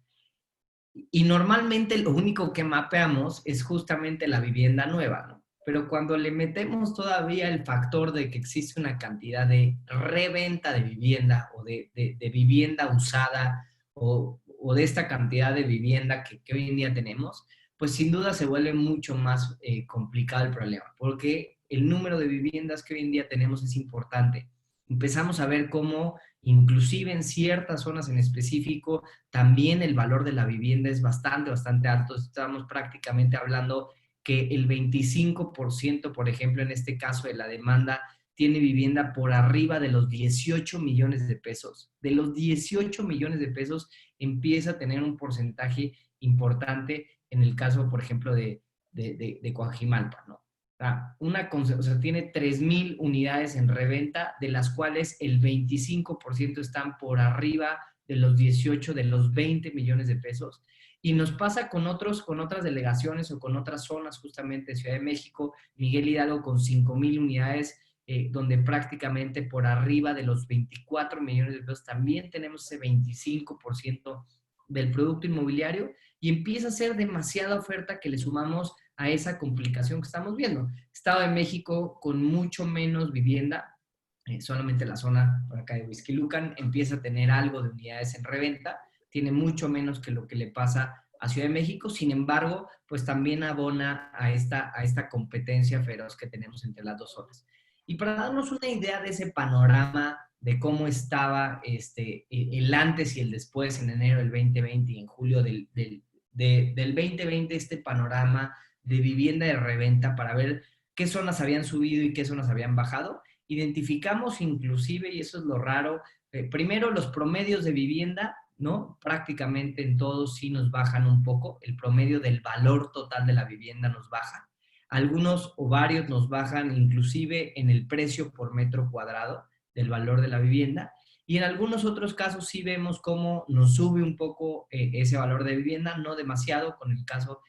Y normalmente lo único que mapeamos es justamente la vivienda nueva, ¿no? Pero cuando le metemos todavía el factor de que existe una cantidad de reventa de vivienda o de vivienda usada o de esta cantidad de vivienda que hoy en día tenemos, pues sin duda se vuelve mucho más complicado el problema, porque el número de viviendas que hoy en día tenemos es importante. Empezamos a ver cómo, inclusive en ciertas zonas en específico, también el valor de la vivienda es bastante alto. Estamos prácticamente hablando que el 25%, por ejemplo, en este caso de la demanda, tiene vivienda por arriba de los 18 millones de pesos. De los 18 millones de pesos empieza a tener un porcentaje importante en el caso, por ejemplo, de Coajimalpa, ¿no? O sea, tiene 3,000 unidades en reventa, de las cuales el 25% están por arriba de los 18, de los 20 millones de pesos. Y nos pasa con otras delegaciones o con otras zonas, justamente Ciudad de México, Miguel Hidalgo con 5,000 unidades, donde prácticamente por arriba de los 24 millones de pesos también tenemos ese 25% del producto inmobiliario, y empieza a ser demasiada oferta que le sumamos a esa complicación que estamos viendo. Estado de México con mucho menos vivienda, solamente la zona por acá de Whisky Lucan empieza a tener algo de unidades en reventa, tiene mucho menos que lo que le pasa a Ciudad de México. Sin embargo, pues también abona a esta competencia feroz que tenemos entre las dos zonas. Y para darnos una idea de ese panorama de cómo estaba el antes y el después en enero del 2020 y en julio del 2020, este panorama de vivienda de reventa, para ver qué zonas habían subido y qué zonas habían bajado. Identificamos inclusive, y eso es lo raro, primero los promedios de vivienda, ¿no? Prácticamente en todos sí nos bajan un poco, el promedio del valor total de la vivienda nos baja. Algunos o varios nos bajan inclusive en el precio por metro cuadrado del valor de la vivienda, y en algunos otros casos sí vemos cómo nos sube un poco ese valor de vivienda, no demasiado, con el caso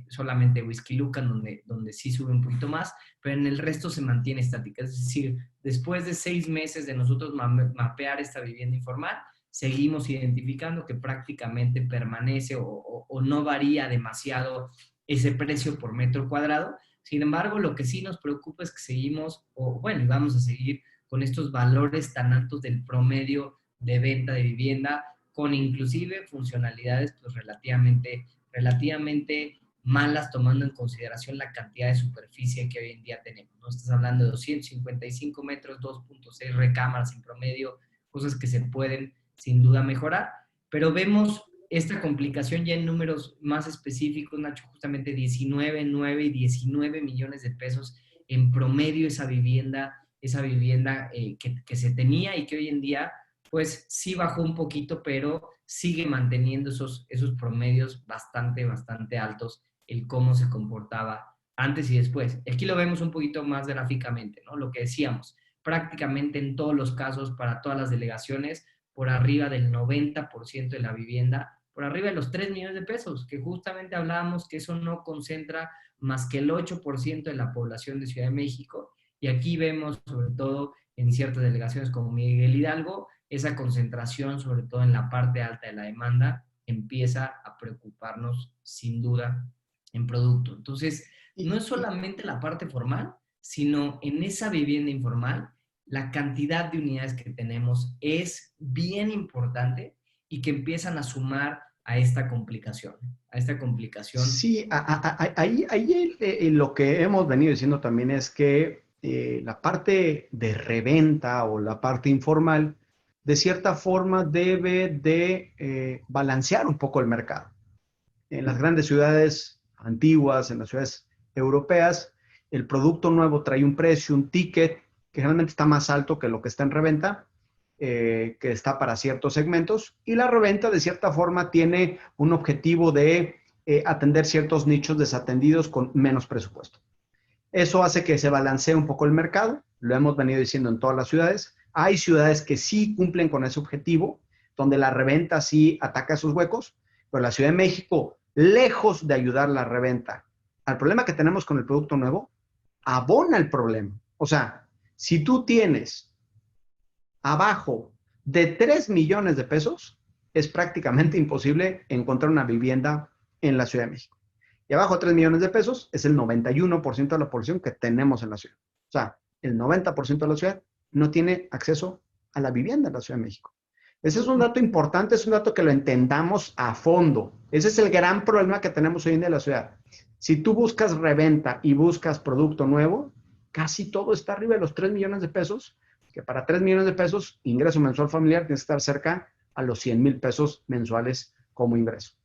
solamente Whisky Lucan, donde sí sube un poquito más, pero en el resto se mantiene estática. Es decir, después de 6 meses de nosotros mapear esta vivienda informal, seguimos identificando que prácticamente permanece o no varía demasiado ese precio por metro cuadrado. Sin embargo, lo que sí nos preocupa es que seguimos, o bueno, y vamos a seguir con estos valores tan altos del promedio de venta de vivienda, con inclusive funcionalidades pues relativamente malas, tomando en consideración la cantidad de superficie que hoy en día tenemos, ¿no? Estás hablando de 255 metros, 2.6 recámaras en promedio, cosas que se pueden sin duda mejorar, pero vemos esta complicación ya en números más específicos, Nacho, justamente 19, 9 y 19 millones de pesos en promedio esa vivienda que se tenía, y que hoy en día pues sí bajó un poquito, pero sigue manteniendo esos promedios bastante altos, el cómo se comportaba antes y después. Aquí lo vemos un poquito más gráficamente, ¿no? Lo que decíamos, prácticamente en todos los casos, para todas las delegaciones, por arriba del 90% de la vivienda, por arriba de los 3 millones de pesos, que justamente hablábamos que eso no concentra más que el 8% de la población de Ciudad de México, Y aquí vemos, sobre todo en ciertas delegaciones como Miguel Hidalgo, esa concentración, sobre todo en la parte alta de la demanda, empieza a preocuparnos sin duda en producto. Entonces, no Y, es solamente la parte formal, sino en esa vivienda informal, la cantidad de unidades que tenemos es bien importante y que empiezan a sumar a esta complicación, a esta complicación. sí, ahí lo que hemos venido diciendo también es que la parte de reventa o la parte informal, de cierta forma, debe de balancear un poco el mercado. En las grandes ciudades antiguas, en las ciudades europeas, el producto nuevo trae un precio, un ticket que generalmente está más alto que lo que está en reventa, que está para ciertos segmentos, y la reventa de cierta forma tiene un objetivo de atender ciertos nichos desatendidos con menos presupuesto. Eso hace que se balancee un poco el mercado, lo hemos venido diciendo en todas las ciudades. Hay ciudades que sí cumplen con ese objetivo, donde la reventa sí ataca esos huecos, pero la Ciudad de México, lejos de ayudar la reventa al problema que tenemos con el producto nuevo, abona el problema. O sea, si tú tienes abajo de 3 millones de pesos, es prácticamente imposible encontrar una vivienda en la Ciudad de México. Y abajo de 3 millones de pesos es el 91% de la población que tenemos en la ciudad. O sea, el 90% de la ciudad no tiene acceso a la vivienda en la Ciudad de México. Ese es un dato importante, es un dato que lo entendamos a fondo. Ese es el gran problema que tenemos hoy en día en la ciudad. Si tú buscas reventa y buscas producto nuevo, casi todo está arriba de los 3 millones de pesos, que para 3 millones de pesos, ingreso mensual familiar, tienes que estar cerca a los 100,000 pesos mensuales como ingreso.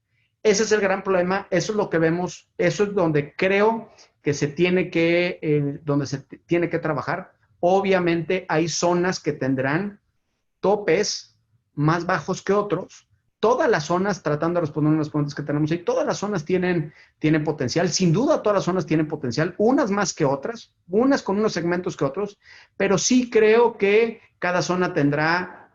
Ese es el gran problema, eso es lo que vemos, eso es donde creo que donde se tiene que trabajar. Obviamente hay zonas que tendrán topes más bajos que otros. Todas las zonas, tratando de responder unas preguntas que tenemos ahí, todas las zonas tienen potencial. Sin duda, todas las zonas tienen potencial, unas más que otras, unas con unos segmentos que otros, pero sí creo que cada zona tendrá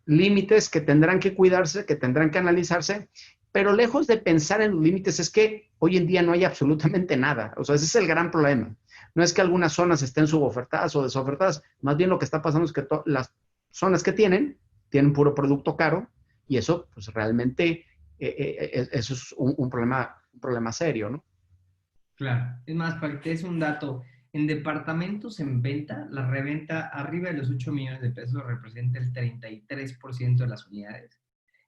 límites que tendrán que cuidarse, que tendrán que analizarse, pero lejos de pensar en los límites, es que hoy en día no hay absolutamente nada. O sea, ese es el gran problema. No es que algunas zonas estén subofertadas o desofertadas, más bien lo que está pasando es que las zonas que tienen puro producto caro y eso pues realmente eso es un problema serio, ¿no? Claro. Es más, para que te des un dato, en departamentos en venta, la reventa arriba de los 8 millones de pesos representa el 33% de las unidades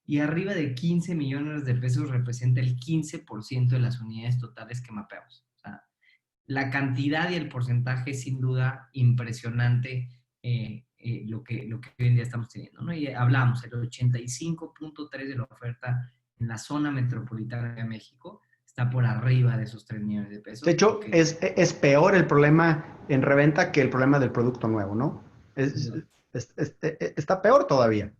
y arriba de 15 millones de pesos representa el 15% de las unidades totales que mapeamos. O sea, la cantidad y el porcentaje es sin duda impresionante lo que hoy en día estamos teniendo, ¿no? Y hablamos, el 85.3 de la oferta en la zona metropolitana de México está por arriba de esos 3 millones de De pesos, hecho, porque es peor el problema en reventa que el problema del producto nuevo, ¿no? Está peor todavía.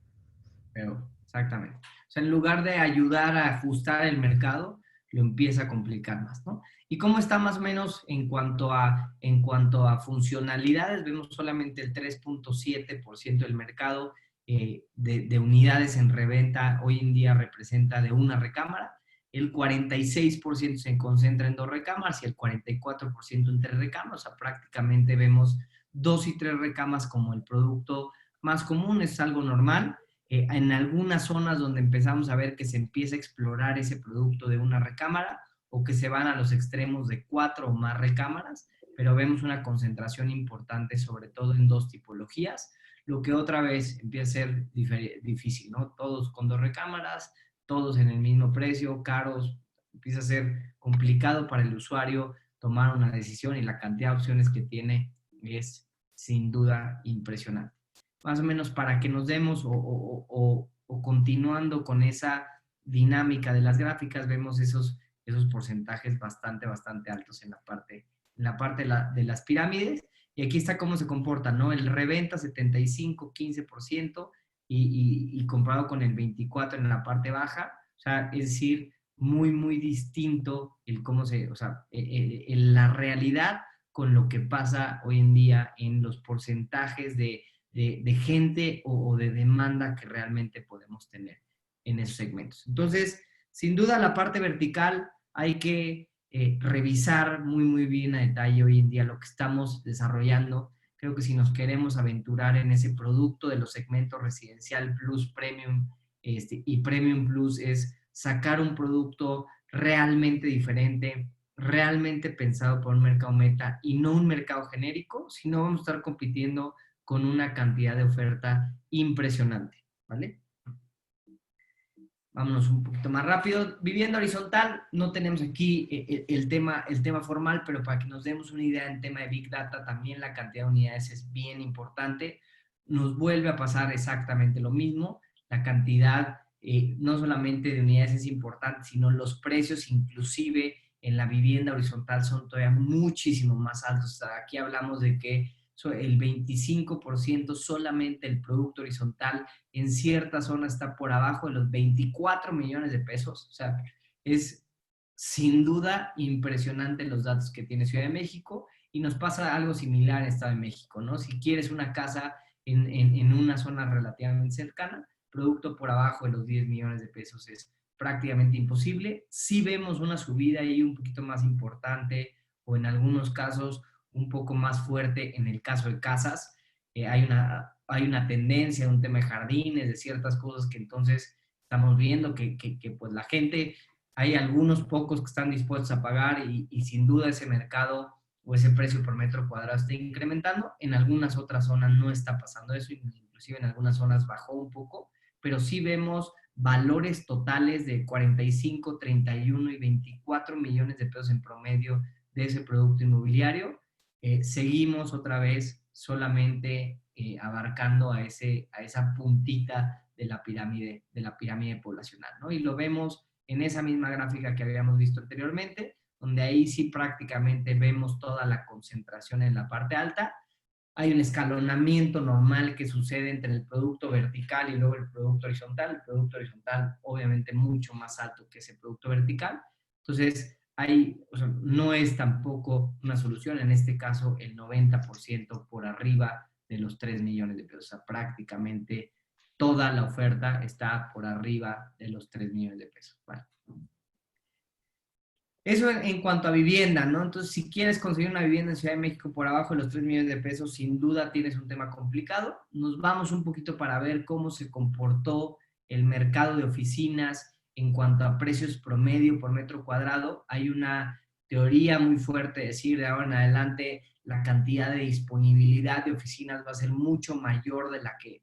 pero, exactamente. O sea, en lugar de ayudar a ajustar el mercado, lo empieza a complicar más, ¿no? ¿Y cómo está más o menos en cuanto a funcionalidades? Vemos solamente el 3.7% del mercado de unidades en reventa hoy en día representa de una recámara. El 46% se concentra en dos recámaras y el 44% en tres recámaras. O sea, prácticamente vemos dos y tres recámaras como el producto más común, es algo normal. En algunas zonas donde empezamos a ver que se empieza a explorar ese producto de una recámara o que se van a los extremos de cuatro o más recámaras, pero vemos una concentración importante sobre todo en dos tipologías, lo que otra vez empieza a ser difícil, ¿no? Todos con dos recámaras, todos en el mismo precio, caros, empieza a ser complicado para el usuario tomar una decisión y la cantidad de opciones que tiene es sin duda impresionante. Más o menos para que nos demos o continuando con esa dinámica de las gráficas, vemos esos porcentajes bastante altos en la parte de las pirámides. Y aquí está cómo se comporta, ¿no? El reventa 75, 15% y comparado con el 24 en la parte baja. O sea, es decir, muy distinto el cómo o sea, la realidad con lo que pasa hoy en día en los porcentajes de gente o de demanda que realmente podemos tener en esos segmentos. Entonces, sin duda la parte vertical hay que revisar muy bien a detalle hoy en día lo que estamos desarrollando. Creo que si nos queremos aventurar en ese producto de los segmentos residencial plus, premium y premium plus, es sacar un producto realmente diferente, realmente pensado por un mercado meta y no un mercado genérico, sino vamos a estar compitiendo con una cantidad de oferta impresionante, ¿vale? Vámonos un poquito más rápido. Vivienda horizontal, no tenemos aquí el tema formal, pero para que nos demos una idea en tema de Big Data, también la cantidad de unidades es bien importante. Nos vuelve a pasar exactamente lo mismo. La cantidad, no solamente de unidades es importante, sino los precios, inclusive en la vivienda horizontal, son todavía muchísimo más altos. O sea, aquí hablamos de que el 25% solamente el producto horizontal en cierta zona está por abajo de los 24 millones de pesos. O sea, es sin duda impresionante los datos que tiene Ciudad de México y nos pasa algo similar en Estado de México, ¿no? Si quieres una casa en una zona relativamente cercana, producto por abajo de los 10 millones de pesos es prácticamente imposible. Si vemos una subida ahí un poquito más importante o en algunos casos un poco más fuerte en el caso de casas, hay una tendencia, un tema de jardines, de ciertas cosas que entonces estamos viendo que pues la gente, hay algunos pocos que están dispuestos a pagar y sin duda ese mercado o ese precio por metro cuadrado está incrementando. En algunas otras zonas no está pasando eso, inclusive en algunas zonas bajó un poco, pero sí vemos valores totales de 45, 31 y 24 millones de pesos en promedio de ese producto inmobiliario. Seguimos otra vez solamente abarcando a esa puntita de la pirámide poblacional, ¿no? Y lo vemos en esa misma gráfica que habíamos visto anteriormente, donde ahí sí prácticamente vemos toda la concentración en la parte alta. Hay un escalonamiento normal que sucede entre el producto vertical y luego el producto horizontal. El producto horizontal obviamente mucho más alto que ese producto vertical. Entonces, o sea, no es tampoco una solución, en este caso el 90% por arriba de los 3 millones de pesos. O sea, prácticamente toda la oferta está por arriba de los 3 millones de pesos. Vale. Eso en cuanto a vivienda, ¿no? Entonces, si quieres conseguir una vivienda en Ciudad de México por abajo de los 3 millones de pesos, sin duda tienes un tema complicado. Nos vamos un poquito para ver cómo se comportó el mercado de oficinas en cuanto a precios promedio por metro cuadrado. Hay una teoría muy fuerte de decir de ahora en adelante la cantidad de disponibilidad de oficinas va a ser mucho mayor de la que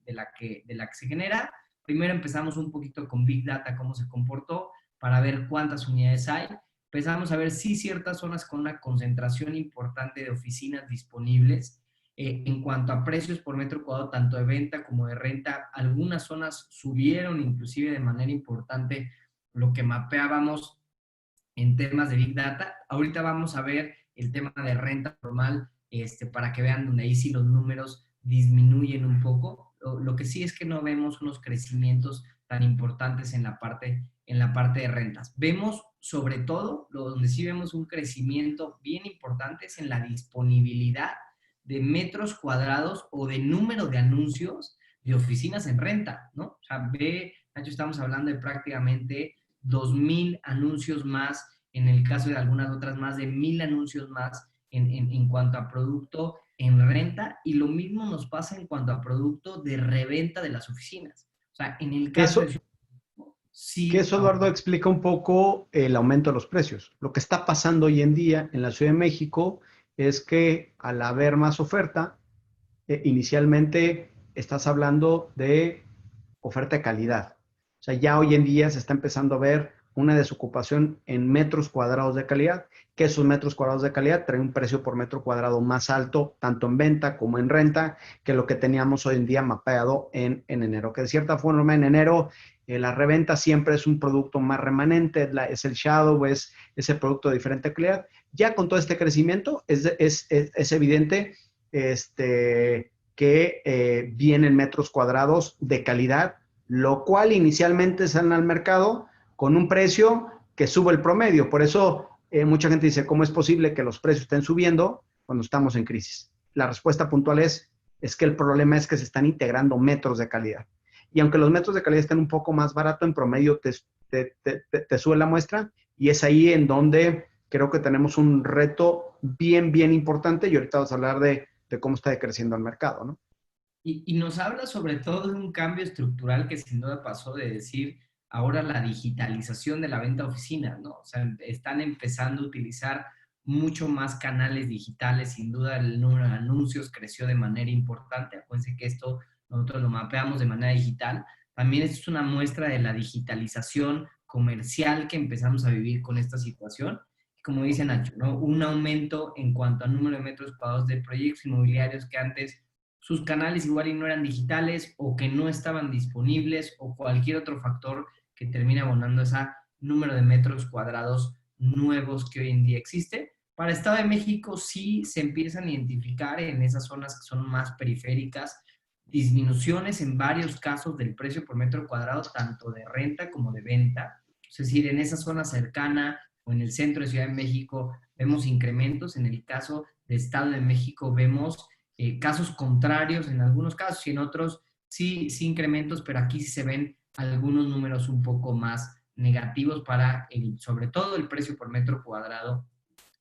se genera. Primero empezamos un poquito con Big Data, cómo se comportó, para ver cuántas unidades hay. Empezamos a ver sí ciertas zonas con una concentración importante de oficinas disponibles. En cuanto a precios por metro cuadrado, tanto de venta como de renta, algunas zonas subieron inclusive de manera importante lo que mapeábamos en temas de Big Data. Ahorita vamos a ver el tema de renta normal, para que vean donde ahí sí los números disminuyen un poco. Lo que sí es que no vemos unos crecimientos tan importantes en la parte de rentas. Vemos sobre todo, donde sí vemos un crecimiento bien importante es en la disponibilidad de metros cuadrados o de número de anuncios de oficinas en renta, ¿no? O sea, Nacho, estamos hablando de prácticamente 2,000 anuncios más, en el caso de algunas otras más de 1,000 anuncios más en cuanto a producto en renta, y lo mismo nos pasa en cuanto a producto de reventa de las oficinas. O sea, en el caso Eso, de que sí, eso, Eduardo, explica un poco el aumento de los precios. Lo que está pasando hoy en día en la Ciudad de México es que al haber más oferta, inicialmente estás hablando de oferta de calidad. O sea, ya hoy en día se está empezando a ver una desocupación en metros cuadrados de calidad, que esos metros cuadrados de calidad traen un precio por metro cuadrado más alto, tanto en venta como en renta, que lo que teníamos hoy en día mapeado en enero. Que de cierta forma en enero la reventa siempre es un producto más remanente, es el shadow, es ese producto de diferente calidad. Ya con todo este crecimiento es evidente que vienen metros cuadrados de calidad, lo cual inicialmente salen al mercado con un precio que sube el promedio. Por eso mucha gente dice, ¿cómo es posible que los precios estén subiendo cuando estamos en crisis? La respuesta puntual es que el problema es que se están integrando metros de calidad. Y aunque los metros de calidad estén un poco más barato, en promedio te sube la muestra, y es ahí en donde creo que tenemos un reto bien, bien importante y ahorita vamos a hablar de cómo está decreciendo el mercado, ¿no? Y nos habla sobre todo de un cambio estructural que sin duda pasó de decir ahora la digitalización de la venta a oficinas, ¿no? O sea, están empezando a utilizar mucho más canales digitales, sin duda el número de anuncios creció de manera importante, acuérdense que esto nosotros lo mapeamos de manera digital, también es una muestra de la digitalización comercial que empezamos a vivir con esta situación, como dice Nacho, ¿no? Un aumento en cuanto al número de metros cuadrados de proyectos inmobiliarios que antes sus canales igual y no eran digitales o que no estaban disponibles o cualquier otro factor que termina abonando ese número de metros cuadrados nuevos que hoy en día existe. Para Estado de México sí se empiezan a identificar en esas zonas que son más periféricas disminuciones en varios casos del precio por metro cuadrado, tanto de renta como de venta. Es decir, en esa zona cercana o en el centro de Ciudad de México vemos incrementos. En el caso de Estado de México vemos casos contrarios en algunos casos y en otros sí, sí incrementos, pero aquí sí se ven algunos números un poco más negativos para sobre todo el precio por metro cuadrado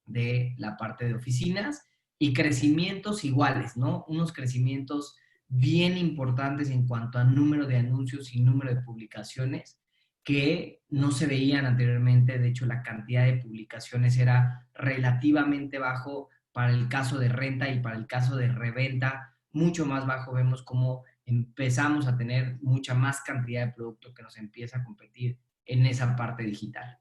de la parte de oficinas y crecimientos iguales, ¿no? Unos crecimientos bien importantes en cuanto a número de anuncios y número de publicaciones que no se veían anteriormente. De hecho, la cantidad de publicaciones era relativamente bajo para el caso de renta y para el caso de reventa, mucho más bajo. Vemos cómo empezamos a tener mucha más cantidad de producto que nos empieza a competir en esa parte digital.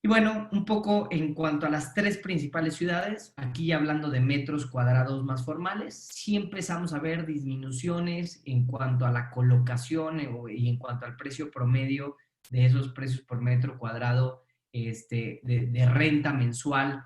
Y bueno, un poco en cuanto a las tres principales ciudades, aquí hablando de metros cuadrados más formales, sí empezamos a ver disminuciones en cuanto a la colocación y en cuanto al precio promedio de esos precios por metro cuadrado de renta mensual,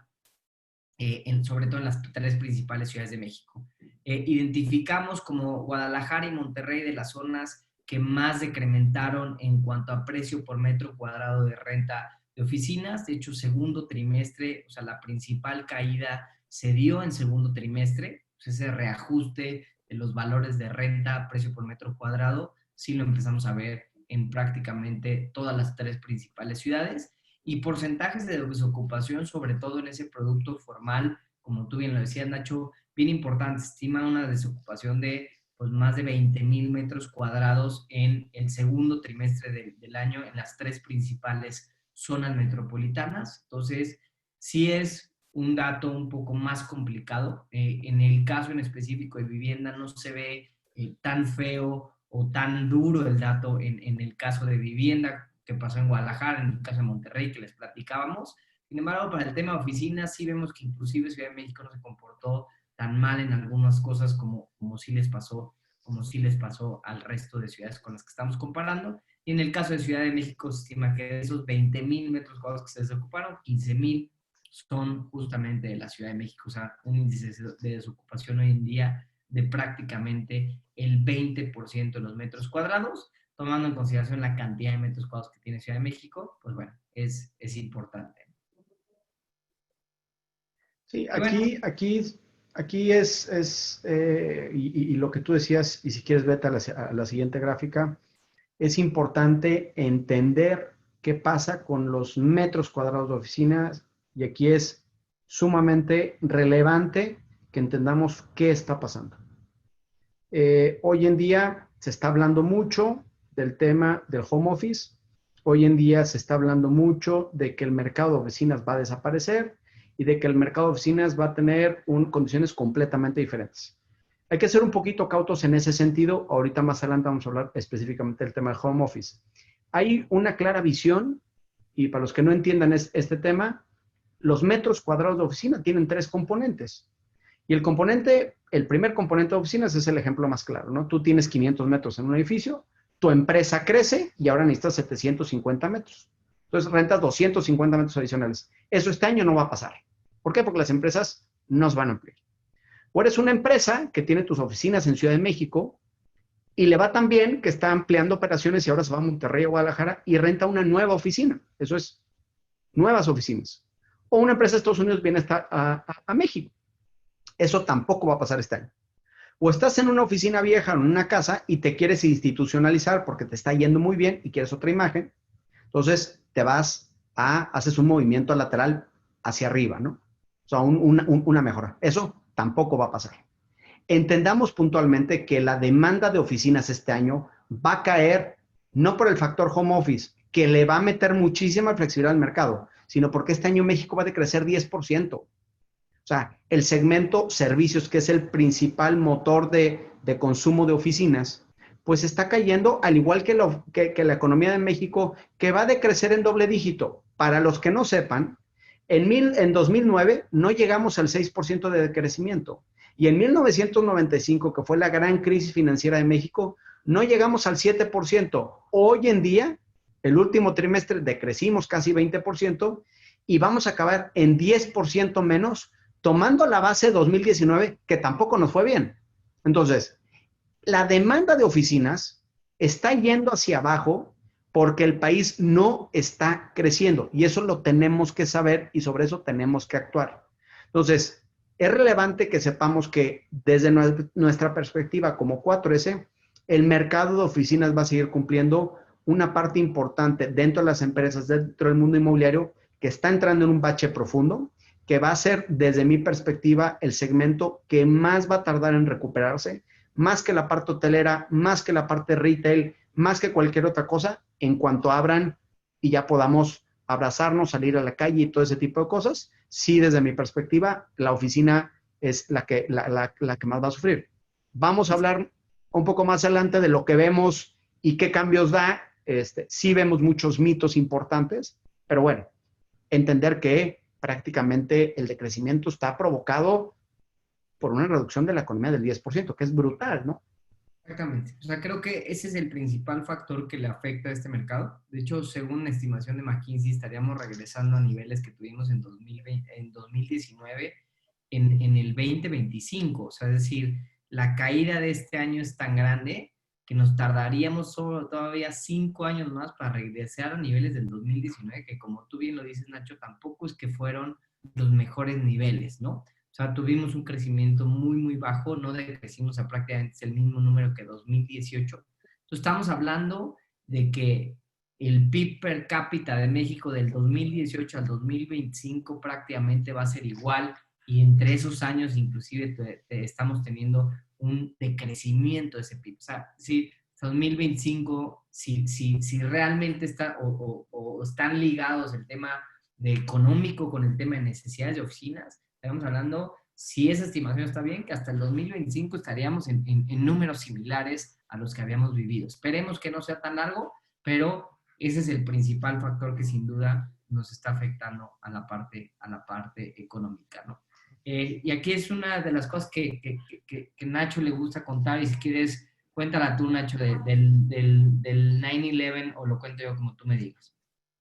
sobre todo en las tres principales ciudades de México. Identificamos como Guadalajara y Monterrey de las zonas que más decrementaron en cuanto a precio por metro cuadrado de renta de oficinas. De hecho, segundo trimestre, o sea, la principal caída se dio en segundo trimestre. Pues ese reajuste de los valores de renta, precio por metro cuadrado, sí lo empezamos a ver en prácticamente todas las tres principales ciudades. Y porcentajes de desocupación, sobre todo en ese producto formal, como tú bien lo decías, Nacho, bien importante. Se estima una desocupación de pues, más de 20,000 metros cuadrados en el segundo trimestre del año en las tres principales zonas metropolitanas. Entonces, sí es un dato un poco más complicado. En el caso en específico de vivienda no se ve tan feo o tan duro el dato en el caso de vivienda que pasó en Guadalajara, en el caso de Monterrey que les platicábamos. Sin embargo, para el tema de oficinas sí vemos que inclusive Ciudad de México no se comportó tan mal en algunas cosas como sí les pasó, como sí les pasó al resto de ciudades con las que estamos comparando. Y en el caso de Ciudad de México se estima que de esos 20,000 metros cuadrados que se desocuparon, 15,000 son justamente de la Ciudad de México. O sea, un índice de desocupación hoy en día de prácticamente el 20% de los metros cuadrados, tomando en consideración la cantidad de metros cuadrados que tiene Ciudad de México, pues bueno, es importante. Sí, Bueno, aquí y lo que tú decías, y si quieres vete a la siguiente gráfica, es importante entender qué pasa con los metros cuadrados de oficinas y aquí es sumamente relevante que entendamos qué está pasando. Hoy en día se está hablando mucho del tema del home office. Hoy en día se está hablando mucho de que el mercado de oficinas va a desaparecer y de que el mercado de oficinas va a tener condiciones completamente diferentes. Hay que ser un poquito cautos en ese sentido. Ahorita más adelante vamos a hablar específicamente del tema del home office. Hay una clara visión y para los que no entiendan este tema, los metros cuadrados de oficina tienen tres componentes. Y el primer componente de oficinas es el ejemplo más claro, ¿no? Tú tienes 500 metros en un edificio, tu empresa crece y ahora necesitas 750 metros. Entonces rentas 250 metros adicionales. Eso este año no va a pasar. ¿Por qué? Porque las empresas no se van a ampliar. O eres una empresa que tiene tus oficinas en Ciudad de México y le va tan bien que está ampliando operaciones y ahora se va a Monterrey o Guadalajara y renta una nueva oficina. Eso es nuevas oficinas. O una empresa de Estados Unidos viene a México. Eso tampoco va a pasar este año. O estás en una oficina vieja, en una casa, y te quieres institucionalizar porque te está yendo muy bien y quieres otra imagen. Entonces, haces un movimiento lateral hacia arriba, ¿no? O sea, una mejora. Eso tampoco va a pasar. Entendamos puntualmente que la demanda de oficinas este año va a caer no por el factor home office, que le va a meter muchísima flexibilidad al mercado, sino porque este año México va a decrecer 10%. O sea, el segmento servicios, que es el principal motor de consumo de oficinas, pues está cayendo, al igual que la economía de México, que va a decrecer en doble dígito. Para los que no sepan, en 2009 no llegamos al 6% de decrecimiento. Y en 1995, que fue la gran crisis financiera de México, no llegamos al 7%. Hoy en día, el último trimestre decrecimos casi 20% y vamos a acabar en 10% menos, tomando la base 2019, que tampoco nos fue bien. Entonces, la demanda de oficinas está yendo hacia abajo porque el país no está creciendo y eso lo tenemos que saber y sobre eso tenemos que actuar. Entonces, es relevante que sepamos que desde nuestra perspectiva como 4S, el mercado de oficinas va a seguir cumpliendo una parte importante dentro de las empresas, dentro del mundo inmobiliario, que está entrando en un bache profundo, que va a ser, desde mi perspectiva, el segmento que más va a tardar en recuperarse, más que la parte hotelera, más que la parte retail, más que cualquier otra cosa, en cuanto abran y ya podamos abrazarnos, salir a la calle y todo ese tipo de cosas. Sí, desde mi perspectiva, la oficina es la que más va a sufrir. Vamos a hablar un poco más adelante de lo que vemos y qué cambios da. Sí vemos muchos mitos importantes, pero bueno, entender que prácticamente el decrecimiento está provocado por una reducción de la economía del 10%, que es brutal, ¿no? Exactamente. O sea, creo que ese es el principal factor que le afecta a este mercado. De hecho, según la estimación de McKinsey, estaríamos regresando a niveles que tuvimos en 2020, en 2019 en el 2025. O sea, es decir, la caída de este año es tan grande que nos tardaríamos solo todavía 5 años más para regresar a niveles del 2019, que como tú bien lo dices, Nacho, tampoco es que fueron los mejores niveles, ¿no? O sea, tuvimos un crecimiento muy, muy bajo, no decrecimos a prácticamente el mismo número que 2018. Entonces, estamos hablando de que el PIB per cápita de México del 2018 al 2025 prácticamente va a ser igual y entre esos años inclusive estamos teniendo un decrecimiento de ese PIB. O sea, si 2025, si realmente está o están ligados el tema de económico con el tema de necesidades de oficinas, estamos hablando, si esa estimación está bien, que hasta el 2025 estaríamos en números similares a los que habíamos vivido. Esperemos que no sea tan largo, pero ese es el principal factor que sin duda nos está afectando a la parte económica, ¿no? Y aquí es una de las cosas que Nacho le gusta contar, y si quieres, cuéntala tú, Nacho, del 9/11, o lo cuento yo como tú me digas.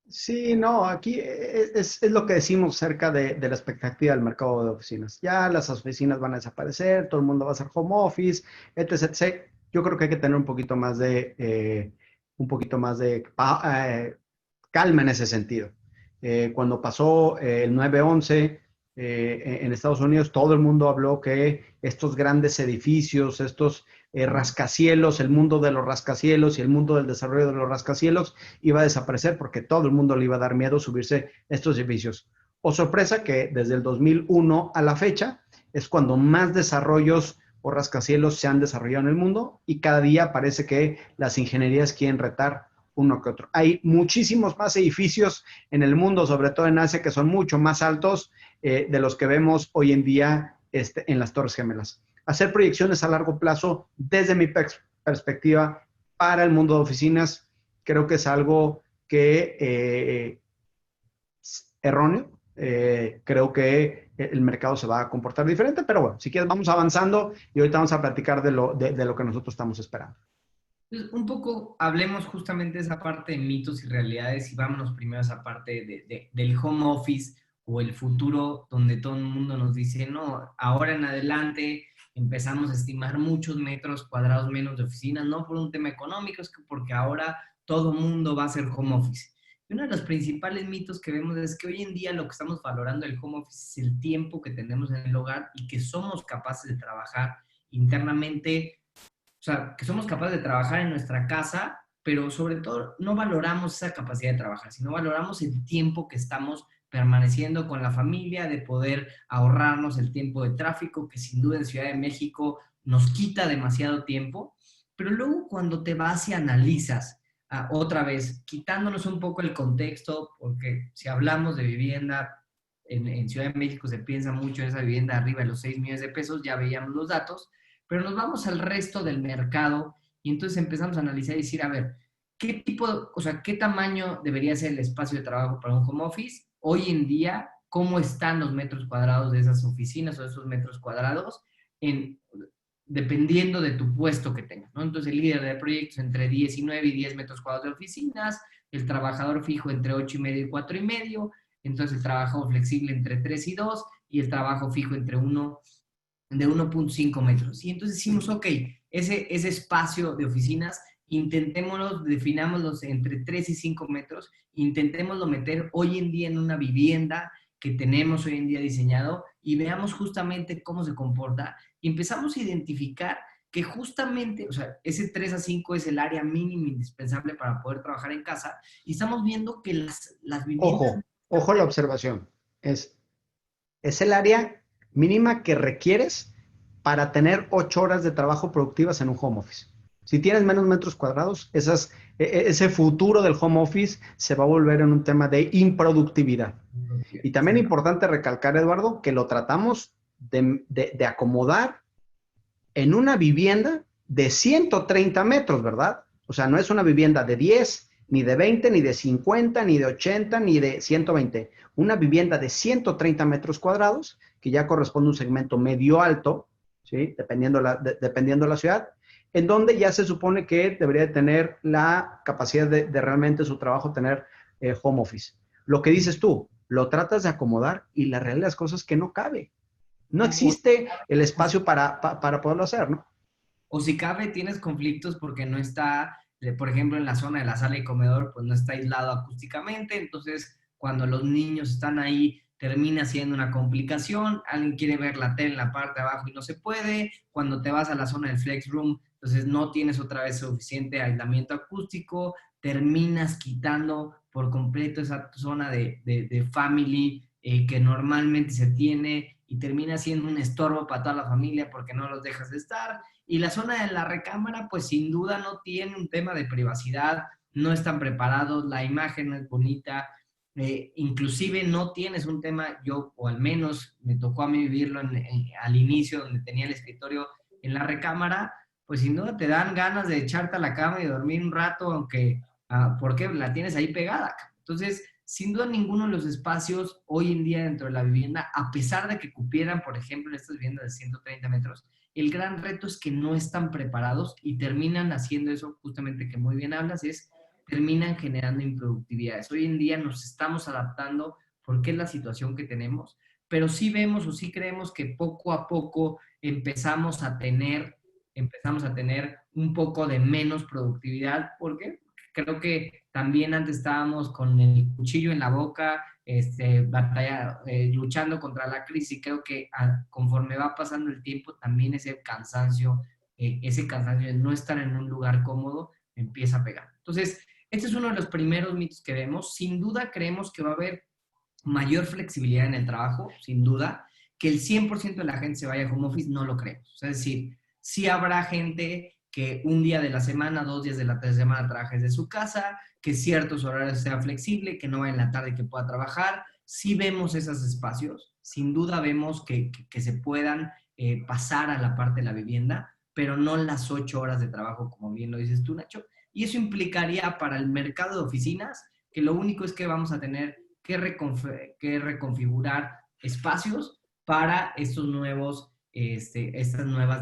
Sí, no, aquí es lo que decimos cerca de la expectativa del mercado de oficinas. Ya las oficinas van a desaparecer, todo el mundo va a hacer home office, etc, etc. Yo creo que hay que tener un poquito más de calma en ese sentido. Cuando pasó el 9/11 en Estados Unidos, todo el mundo habló que estos grandes edificios, estos rascacielos, el mundo de los rascacielos y el mundo del desarrollo de los rascacielos iba a desaparecer porque todo el mundo le iba a dar miedo subirse a estos edificios. O sorpresa que desde el 2001 a la fecha es cuando más desarrollos o rascacielos se han desarrollado en el mundo y cada día parece que las ingenierías quieren retar uno que otro. Hay muchísimos más edificios en el mundo, sobre todo en Asia, que son mucho más altos de los que vemos hoy en día en las Torres Gemelas. Hacer proyecciones a largo plazo, desde mi perspectiva, para el mundo de oficinas, creo que es algo que es erróneo. Creo que el mercado se va a comportar diferente, pero bueno, si quieres vamos avanzando y ahorita vamos a platicar de lo que nosotros estamos esperando. Entonces, un poco hablemos justamente de esa parte de mitos y realidades y vámonos primero a esa parte del home office o el futuro donde todo el mundo nos dice, no, ahora en adelante empezamos a estimar muchos metros cuadrados menos de oficinas, no por un tema económico, es que porque ahora todo el mundo va a hacer home office. Y uno de los principales mitos que vemos es que hoy en día lo que estamos valorando del home office es el tiempo que tenemos en el hogar y que somos capaces de trabajar internamente, o sea, que somos capaces de trabajar en nuestra casa pero sobre todo no valoramos esa capacidad de trabajar, sino valoramos el tiempo que estamos permaneciendo con la familia, de poder ahorrarnos el tiempo de tráfico, que sin duda en Ciudad de México nos quita demasiado tiempo, pero luego cuando te vas y analizas, otra vez, quitándonos un poco el contexto, porque si hablamos de vivienda, en Ciudad de México se piensa mucho en esa vivienda arriba de los 6 millones de pesos, ya veíamos los datos, pero nos vamos al resto del mercado y entonces empezamos a analizar y decir, a ver, ¿qué tipo, o sea, qué tamaño debería ser el espacio de trabajo para un home office? Hoy en día, ¿cómo están los metros cuadrados de esas oficinas o de esos metros cuadrados? En, dependiendo de tu puesto que tengas, ¿no? Entonces, el líder de proyectos entre 19 y 10 metros cuadrados de oficinas, el trabajador fijo entre 8 y medio y 4 y medio, entonces el trabajo flexible entre 3 y 2 y el trabajo fijo entre 1 de 1.5 metros. Y entonces decimos, ok, ese espacio de oficinas, intentémoslo, definámoslos entre 3 y 5 metros, intentémoslo meter hoy en día en una vivienda que tenemos hoy en día diseñado y veamos justamente cómo se comporta. Y empezamos a identificar que justamente, o sea, ese 3 a 5 es el área mínima indispensable para poder trabajar en casa y estamos viendo que las viviendas... Ojo la observación. Es el área mínima que requieres para tener 8 horas de trabajo productivas en un home office. Si tienes menos metros cuadrados, ese futuro del home office se va a volver en un tema de improductividad. Y también es importante recalcar, Eduardo, que lo tratamos de acomodar en una vivienda de 130 metros, ¿verdad? O sea, no es una vivienda de 10, ni de 20, ni de 50, ni de 80, ni de 120. Una vivienda de 130 metros cuadrados, que ya corresponde a un segmento medio alto, ¿sí? Dependiendo la ciudad, en donde ya se supone que debería tener la capacidad de realmente su trabajo tener home office. Lo que dices tú, lo tratas de acomodar y la realidad de las cosas es que no cabe. No existe el espacio para poderlo hacer, ¿no? O si cabe, tienes conflictos porque no está, por ejemplo, en la zona de la sala y comedor, pues no está aislado acústicamente, entonces cuando los niños están ahí termina siendo una complicación, alguien quiere ver la tele en la parte de abajo y no se puede, cuando te vas a la zona del flex room, entonces no tienes otra vez suficiente aislamiento acústico, terminas quitando por completo esa zona de family que normalmente se tiene y termina siendo un estorbo para toda la familia porque no los dejas de estar. Y la zona de la recámara, pues sin duda no tiene un tema de privacidad, no están preparados, la imagen no es bonita, inclusive no tienes un tema, yo, o al menos me tocó a mí vivirlo al inicio, donde tenía el escritorio en la recámara, pues sin duda te dan ganas de echarte a la cama y dormir un rato, aunque, porque la tienes ahí pegada. Entonces, sin duda ninguno de los espacios hoy en día dentro de la vivienda, a pesar de que cupieran, por ejemplo, en estas viviendas de 130 metros, el gran reto es que no están preparados y terminan haciendo eso justamente que muy bien hablas, es terminan generando improductividades. Hoy en día nos estamos adaptando porque es la situación que tenemos, pero sí vemos o sí creemos que poco a poco empezamos a tener un poco de menos productividad, porque creo que también antes estábamos con el cuchillo en la boca, luchando contra la crisis, y creo que conforme va pasando el tiempo, también ese cansancio de no estar en un lugar cómodo, empieza a pegar. Entonces, este es uno de los primeros mitos que vemos. Sin duda creemos que va a haber mayor flexibilidad en el trabajo, sin duda. Que el 100% de la gente se vaya a home office, no lo creemos. O sea, es decir, sí habrá gente que un día de la semana, 2 días de la semana trabaje desde su casa, que ciertos horarios sean flexibles, que no vaya en la tarde y que pueda trabajar. Sí vemos esos espacios, sin duda vemos que se puedan pasar a la parte de la vivienda, pero no las 8 horas de trabajo, como bien lo dices tú, Nacho. Y eso implicaría para el mercado de oficinas que lo único es que vamos a tener que reconfigurar espacios para estas nuevas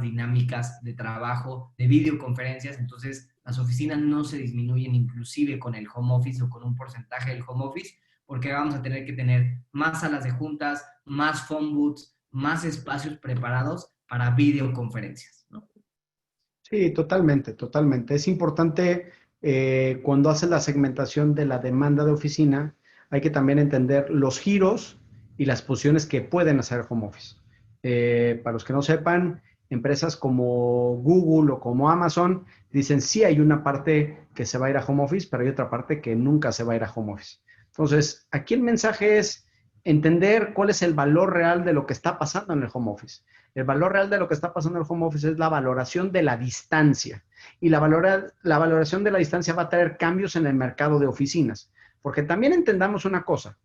dinámicas de trabajo, de videoconferencias. Entonces, las oficinas no se disminuyen inclusive con el home office o con un porcentaje del home office, porque vamos a tener que tener más salas de juntas, más phone booths, más espacios preparados para videoconferencias, ¿no? Sí, totalmente, totalmente. Es importante cuando haces la segmentación de la demanda de oficina, hay que también entender los giros y las posiciones que pueden hacer home office. Para los que no sepan, empresas como Google o como Amazon dicen sí hay una parte que se va a ir a home office, pero hay otra parte que nunca se va a ir a home office. Entonces, aquí el mensaje es entender cuál es el valor real de lo que está pasando en el home office. El valor real de lo que está pasando en el home office es la valoración de la distancia. Y la valoración de la distancia va a traer cambios en el mercado de oficinas. Porque también entendamos una cosa,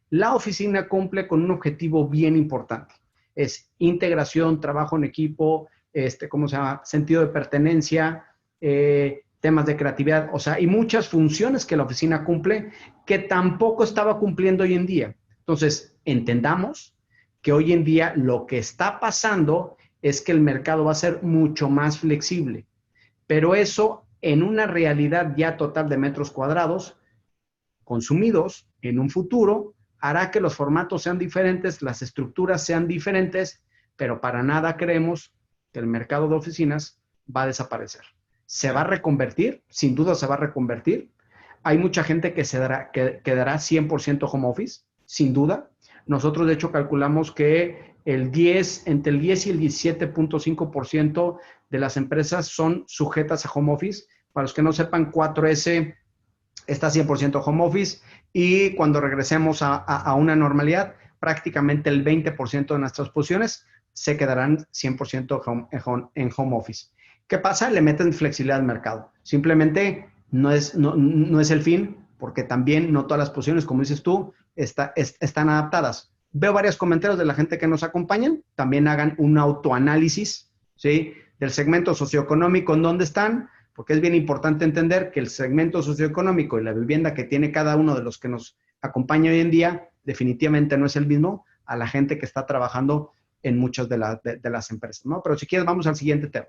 la oficina cumple con un objetivo bien importante. Es integración, trabajo en equipo, ¿cómo se llama? Sentido de pertenencia, temas de creatividad, o sea, hay muchas funciones que la oficina cumple que tampoco estaba cumpliendo hoy en día. Entonces, entendamos que hoy en día lo que está pasando es que el mercado va a ser mucho más flexible, pero eso en una realidad ya total de metros cuadrados consumidos en un futuro hará que los formatos sean diferentes, las estructuras sean diferentes, pero para nada creemos que el mercado de oficinas va a desaparecer. ¿Se va a reconvertir? Sin duda se va a reconvertir. Hay mucha gente que quedará 100% home office, sin duda. Nosotros, de hecho, calculamos que entre el 10 y el 17.5% de las empresas son sujetas a home office. Para los que no sepan, 4S está 100% home office y cuando regresemos a una normalidad, prácticamente el 20% de nuestras posiciones se quedarán 100% en home office. ¿Qué pasa? Le meten flexibilidad al mercado. Simplemente no es el fin, porque también no todas las posiciones, como dices tú, están adaptadas. Veo varios comentarios de la gente que nos acompañan. También hagan un autoanálisis, ¿sí? Del segmento socioeconómico en donde están, porque es bien importante entender que el segmento socioeconómico y la vivienda que tiene cada uno de los que nos acompaña hoy en día definitivamente no es el mismo a la gente que está trabajando en muchas de las empresas, ¿no? Pero si quieres, vamos al siguiente tema.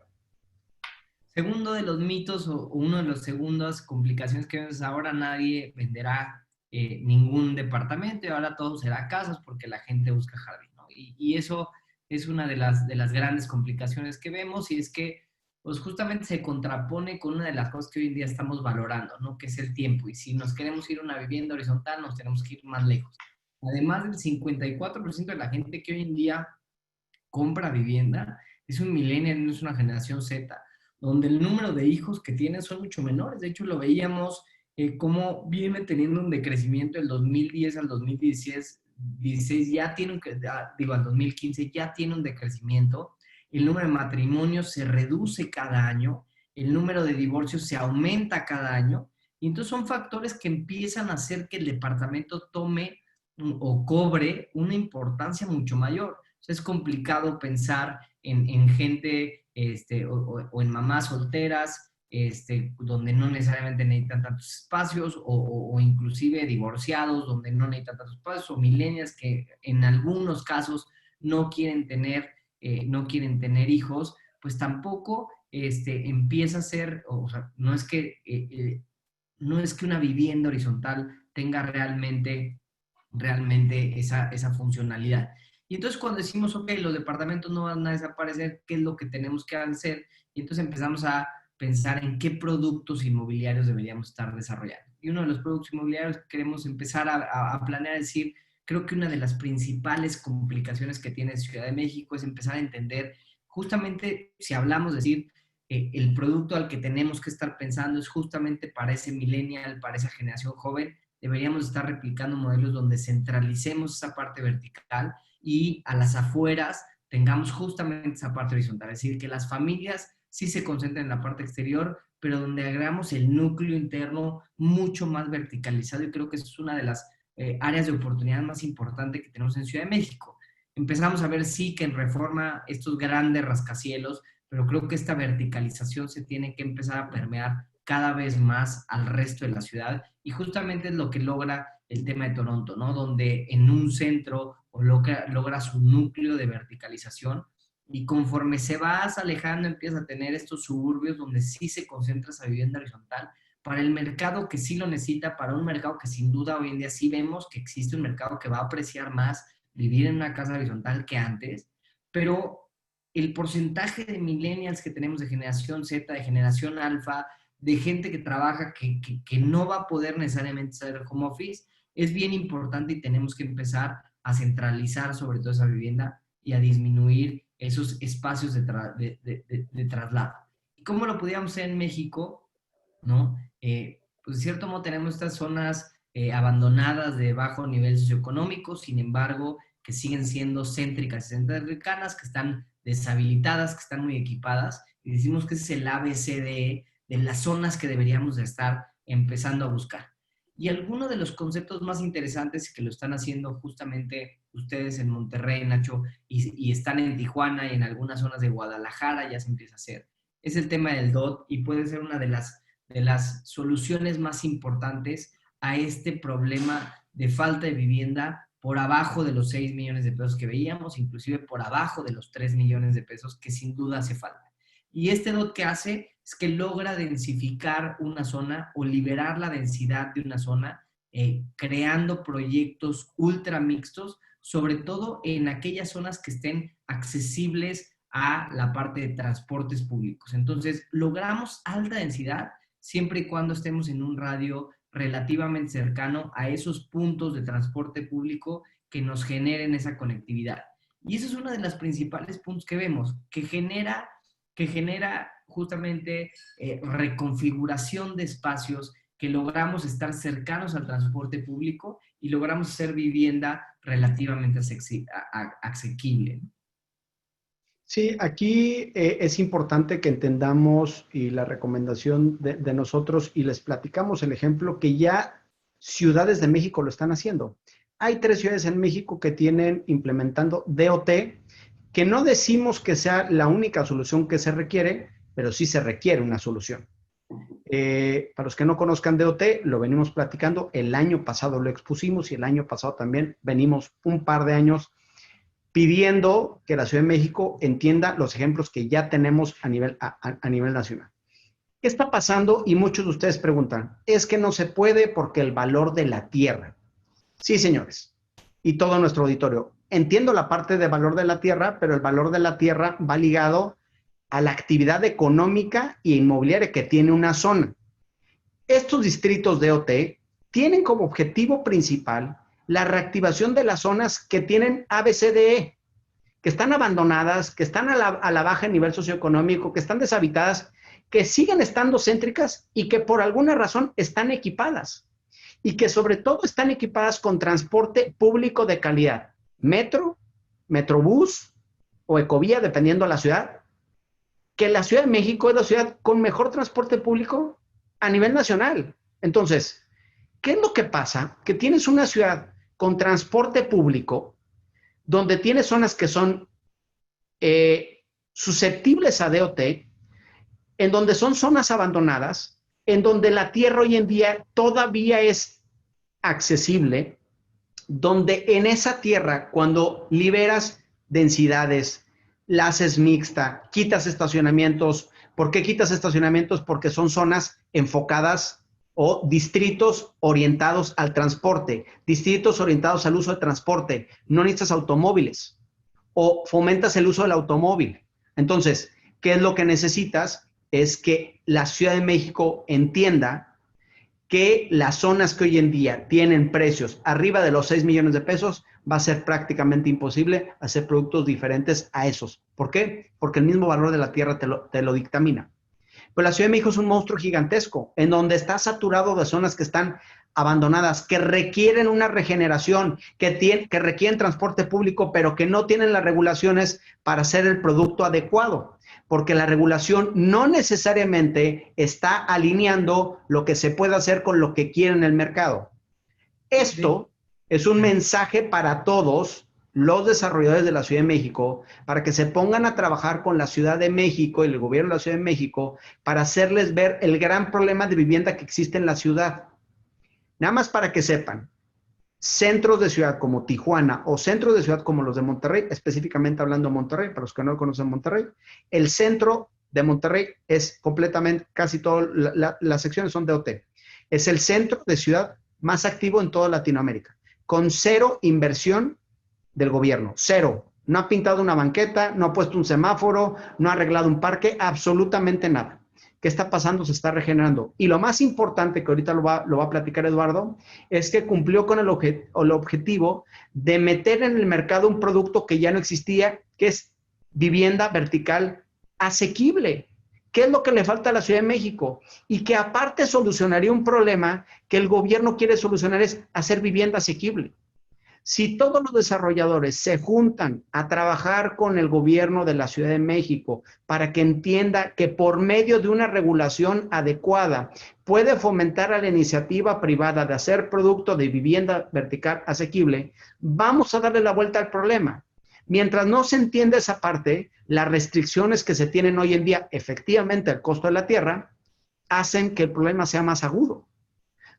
Segundo de los mitos o uno de los segundas complicaciones que vemos ahora, nadie venderá ningún departamento y ahora todo será casas porque la gente busca jardín, ¿no? Y eso es una de las grandes complicaciones que vemos y es que pues justamente se contrapone con una de las cosas que hoy en día estamos valorando, ¿no? Que es el tiempo. Y si nos queremos ir a una vivienda horizontal, nos tenemos que ir más lejos. Además del 54% de la gente que hoy en día compra vivienda es un millennial, no es una generación Z, donde el número de hijos que tienen son mucho menores. De hecho, lo veíamos cómo viene teniendo un decrecimiento del 2010 al 2016 ya tiene al 2015 ya tiene un decrecimiento. El número de matrimonios se reduce cada año, el número de divorcios se aumenta cada año, y entonces son factores que empiezan a hacer que el departamento tome o cobre una importancia mucho mayor. Es complicado pensar en gente o en mamás solteras, donde no necesariamente necesitan tantos espacios, o inclusive divorciados, donde no necesitan tantos espacios, o millennials que en algunos casos no quieren tener hijos, pues tampoco empieza a ser, o sea, no es que una vivienda horizontal tenga realmente esa funcionalidad. Y entonces cuando decimos, ok, los departamentos no van a desaparecer, ¿qué es lo que tenemos que hacer? Y entonces empezamos a pensar en qué productos inmobiliarios deberíamos estar desarrollando. Y uno de los productos inmobiliarios que queremos empezar a planear es decir, creo que una de las principales complicaciones que tiene Ciudad de México es empezar a entender, justamente si hablamos de decir, el producto al que tenemos que estar pensando es justamente para ese millennial, para esa generación joven, deberíamos estar replicando modelos donde centralicemos esa parte vertical y a las afueras tengamos justamente esa parte horizontal. Es decir, que las familias sí se concentren en la parte exterior, pero donde agregamos el núcleo interno mucho más verticalizado, y creo que es una de las áreas de oportunidad más importantes que tenemos en Ciudad de México. Empezamos a ver, sí, que en Reforma estos grandes rascacielos, pero creo que esta verticalización se tiene que empezar a permear cada vez más al resto de la ciudad, y justamente es lo que logra el tema de Toronto, ¿no? Donde en un centro logra su núcleo de verticalización, y conforme se vas alejando empieza a tener estos suburbios donde sí se concentra esa vivienda horizontal para el mercado que sí lo necesita, para un mercado que sin duda hoy en día sí vemos que existe un mercado que va a apreciar más vivir en una casa horizontal que antes, pero el porcentaje de millennials que tenemos de generación Z, de generación alfa, de gente que trabaja, que no va a poder necesariamente hacer home office, es bien importante y tenemos que empezar a centralizar sobre todo esa vivienda y a disminuir esos espacios de traslado. ¿Y cómo lo podíamos hacer en México? ¿No? Pues de cierto modo tenemos estas zonas abandonadas de bajo nivel socioeconómico, sin embargo, que siguen siendo céntricas y centroamericanas, que están deshabilitadas, que están muy equipadas, y decimos que ese es el ABCDE de las zonas que deberíamos de estar empezando a buscar. Y algunos de los conceptos más interesantes que lo están haciendo justamente ustedes en Monterrey, Nacho, y están en Tijuana y en algunas zonas de Guadalajara ya se empieza a hacer, es el tema del DOT y puede ser una de las soluciones más importantes a este problema de falta de vivienda por abajo de los 6 millones de pesos que veíamos, inclusive por abajo de los 3 millones de pesos que sin duda hace falta. Y este DOT que hace es que logra densificar una zona o liberar la densidad de una zona, creando proyectos ultra mixtos, sobre todo en aquellas zonas que estén accesibles a la parte de transportes públicos. Entonces, logramos alta densidad siempre y cuando estemos en un radio relativamente cercano a esos puntos de transporte público que nos generen esa conectividad. Y eso es uno de los principales puntos que vemos, que genera justamente reconfiguración de espacios, que logramos estar cercanos al transporte público y logramos hacer vivienda relativamente asequible. Sí, aquí es importante que entendamos y la recomendación de nosotros, y les platicamos el ejemplo que ya ciudades de México lo están haciendo. Hay 3 ciudades en México que tienen implementando DOT, que no decimos que sea la única solución que se requiere, pero sí se requiere una solución. Para los que no conozcan DOT, lo venimos platicando, el año pasado lo expusimos y el año pasado también venimos un par de años pidiendo que la Ciudad de México entienda los ejemplos que ya tenemos a nivel nacional. ¿Qué está pasando? Y muchos de ustedes preguntan, es que no se puede porque el valor de la tierra. Sí, señores, y todo nuestro auditorio. Entiendo la parte de valor de la tierra, pero el valor de la tierra va ligado a la actividad económica e inmobiliaria que tiene una zona. Estos distritos de OT tienen como objetivo principal la reactivación de las zonas que tienen ABCDE, que están abandonadas, que están a la baja nivel socioeconómico, que están deshabitadas, que siguen estando céntricas y que por alguna razón están equipadas. Y que sobre todo están equipadas con transporte público de calidad. Metro, Metrobús o Ecovía, dependiendo de la ciudad. Que la Ciudad de México es la ciudad con mejor transporte público a nivel nacional. Entonces, ¿qué es lo que pasa? Que tienes una ciudad con transporte público donde tienes zonas que son susceptibles a DOT, en donde son zonas abandonadas, en donde la tierra hoy en día todavía es accesible, donde en esa tierra, cuando liberas densidades, la haces mixta, quitas estacionamientos. ¿Por qué quitas estacionamientos? Porque son zonas enfocadas o distritos orientados al transporte, distritos orientados al uso de transporte. No necesitas automóviles o fomentas el uso del automóvil. Entonces, ¿qué es lo que necesitas? Es que la Ciudad de México entienda que las zonas que hoy en día tienen precios arriba de los 6 millones de pesos, va a ser prácticamente imposible hacer productos diferentes a esos. ¿Por qué? Porque el mismo valor de la tierra te lo dictamina. Pero la Ciudad de México es un monstruo gigantesco, en donde está saturado de zonas que están abandonadas, que requieren una regeneración, que requieren transporte público, pero que no tienen las regulaciones para hacer el producto adecuado. Porque la regulación no necesariamente está alineando lo que se puede hacer con lo que quiere en el mercado. Esto es un mensaje para todos los desarrolladores de la Ciudad de México, para que se pongan a trabajar con la Ciudad de México y el gobierno de la Ciudad de México para hacerles ver el gran problema de vivienda que existe en la ciudad. Nada más para que sepan, centros de ciudad como Tijuana o centros de ciudad como los de Monterrey, específicamente hablando de Monterrey, para los que no conocen Monterrey, el centro de Monterrey es completamente, casi todas las secciones son de DOT. Es el centro de ciudad más activo en toda Latinoamérica, con cero inversión del gobierno, cero. No ha pintado una banqueta, no ha puesto un semáforo, no ha arreglado un parque, absolutamente nada. ¿Qué está pasando? Se está regenerando. Y lo más importante, que ahorita lo va a platicar Eduardo, es que cumplió con el objetivo de meter en el mercado un producto que ya no existía, que es vivienda vertical asequible. ¿Qué es lo que le falta a la Ciudad de México? Y que aparte solucionaría un problema que el gobierno quiere solucionar, es hacer vivienda asequible. Si todos los desarrolladores se juntan a trabajar con el gobierno de la Ciudad de México para que entienda que por medio de una regulación adecuada puede fomentar a la iniciativa privada de hacer producto de vivienda vertical asequible, vamos a darle la vuelta al problema. Mientras no se entienda esa parte, las restricciones que se tienen hoy en día, efectivamente, al costo de la tierra, hacen que el problema sea más agudo.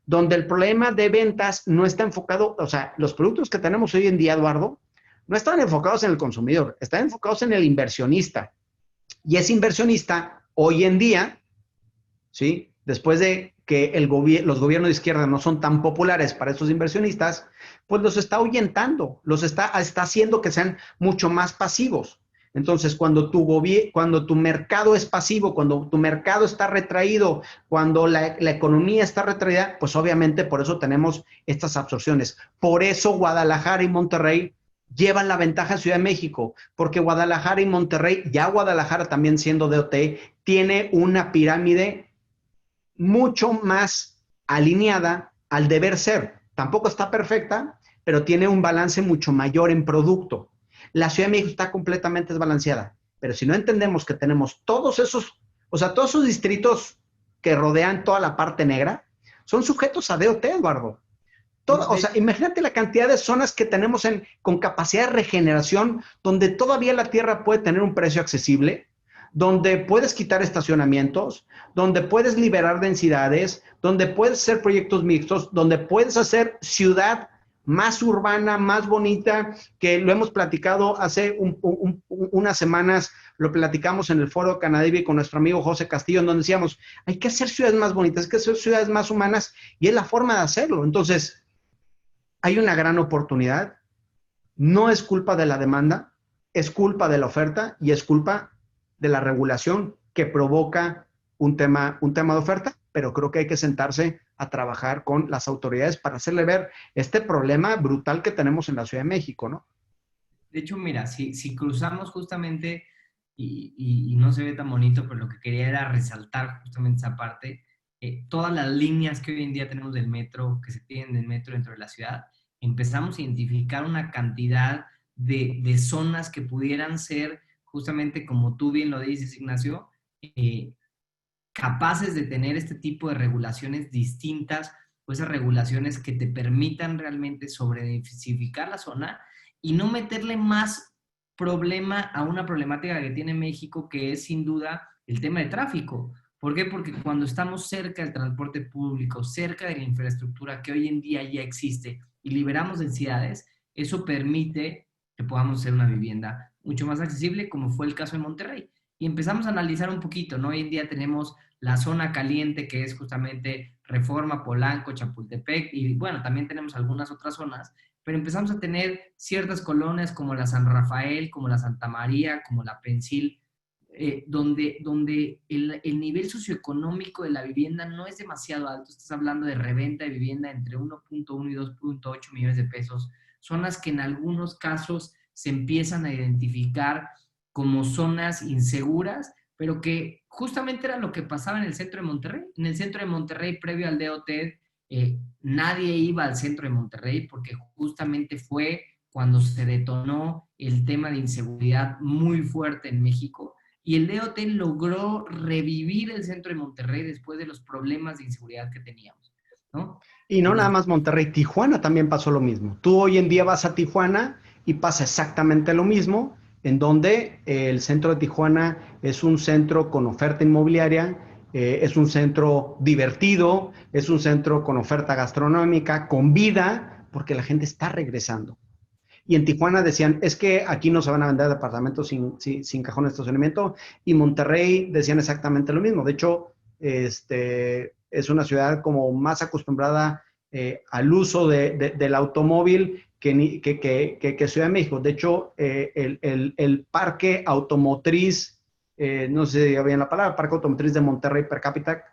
Donde el problema de ventas no está enfocado, o sea, los productos que tenemos hoy en día, Eduardo, no están enfocados en el consumidor, están enfocados en el inversionista. Y ese inversionista, hoy en día, ¿sí? Después de que los gobiernos de izquierda no son tan populares para esos inversionistas, pues los está ahuyentando, los está haciendo que sean mucho más pasivos. Entonces, cuando tu mercado es pasivo, cuando tu mercado está retraído, cuando la economía está retraída, pues obviamente por eso tenemos estas absorciones. Por eso Guadalajara y Monterrey llevan la ventaja en Ciudad de México, porque Guadalajara y Monterrey, ya Guadalajara también siendo DOT, tiene una pirámide mucho más alineada al deber ser. Tampoco está perfecta, pero tiene un balance mucho mayor en producto. La Ciudad de México está completamente desbalanceada, pero si no entendemos que tenemos todos esos, o sea, todos esos distritos que rodean toda la parte negra, son sujetos a DOT, Eduardo. O sea, imagínate la cantidad de zonas que tenemos con capacidad de regeneración, donde todavía la tierra puede tener un precio accesible, donde puedes quitar estacionamientos, donde puedes liberar densidades, donde puedes hacer proyectos mixtos, donde puedes hacer ciudad más urbana, más bonita, que lo hemos platicado hace unas semanas, lo platicamos en el foro Canadivi con nuestro amigo José Castillo, en donde decíamos, hay que hacer ciudades más bonitas, hay que hacer ciudades más humanas, y es la forma de hacerlo. Entonces, hay una gran oportunidad, no es culpa de la demanda, es culpa de la oferta y es culpa de la regulación que provoca un tema de oferta, pero creo que hay que sentarse a trabajar con las autoridades para hacerle ver este problema brutal que tenemos en la Ciudad de México, ¿no? De hecho, mira, si cruzamos justamente, y no se ve tan bonito, pero lo que quería era resaltar justamente esa parte, todas las líneas que hoy en día tenemos del metro, que se tienen del metro dentro de la ciudad, empezamos a identificar una cantidad de zonas que pudieran ser, justamente como tú bien lo dices, Ignacio, capaces de tener este tipo de regulaciones distintas, o esas regulaciones que te permitan realmente sobredensificar la zona y no meterle más problema a una problemática que tiene México, que es sin duda el tema de tráfico. ¿Por qué? Porque cuando estamos cerca del transporte público, cerca de la infraestructura que hoy en día ya existe y liberamos densidades, eso permite que podamos hacer una vivienda mucho más accesible, como fue el caso de Monterrey. Y empezamos a analizar un poquito, ¿no? Hoy en día tenemos la zona caliente, que es justamente Reforma, Polanco, Chapultepec, y bueno, también tenemos algunas otras zonas, pero empezamos a tener ciertas colonias como la San Rafael, como la Santa María, como la Pensil, donde el nivel socioeconómico de la vivienda no es demasiado alto. Estás hablando de reventa de vivienda entre 1.1 y 2.8 millones de pesos. Zonas que en algunos casos se empiezan a identificar como zonas inseguras, pero que justamente era lo que pasaba en el centro de Monterrey. En el centro de Monterrey, previo al DOT, nadie iba al centro de Monterrey porque justamente fue cuando se detonó el tema de inseguridad muy fuerte en México, y el DOT logró revivir el centro de Monterrey después de los problemas de inseguridad que teníamos, ¿no? Y no nada más Monterrey, Tijuana también pasó lo mismo. Tú hoy en día vas a Tijuana y pasa exactamente lo mismo, en donde el centro de Tijuana es un centro con oferta inmobiliaria, es un centro divertido, es un centro con oferta gastronómica, con vida, porque la gente está regresando. Y en Tijuana decían, es que aquí no se van a vender departamentos sin cajón de estacionamiento. Y Monterrey decían exactamente lo mismo. De hecho, es una ciudad como más acostumbrada al uso del automóvil que Ciudad de México. De hecho, el parque automotriz, no sé si bien la palabra, parque automotriz de Monterrey per cápita,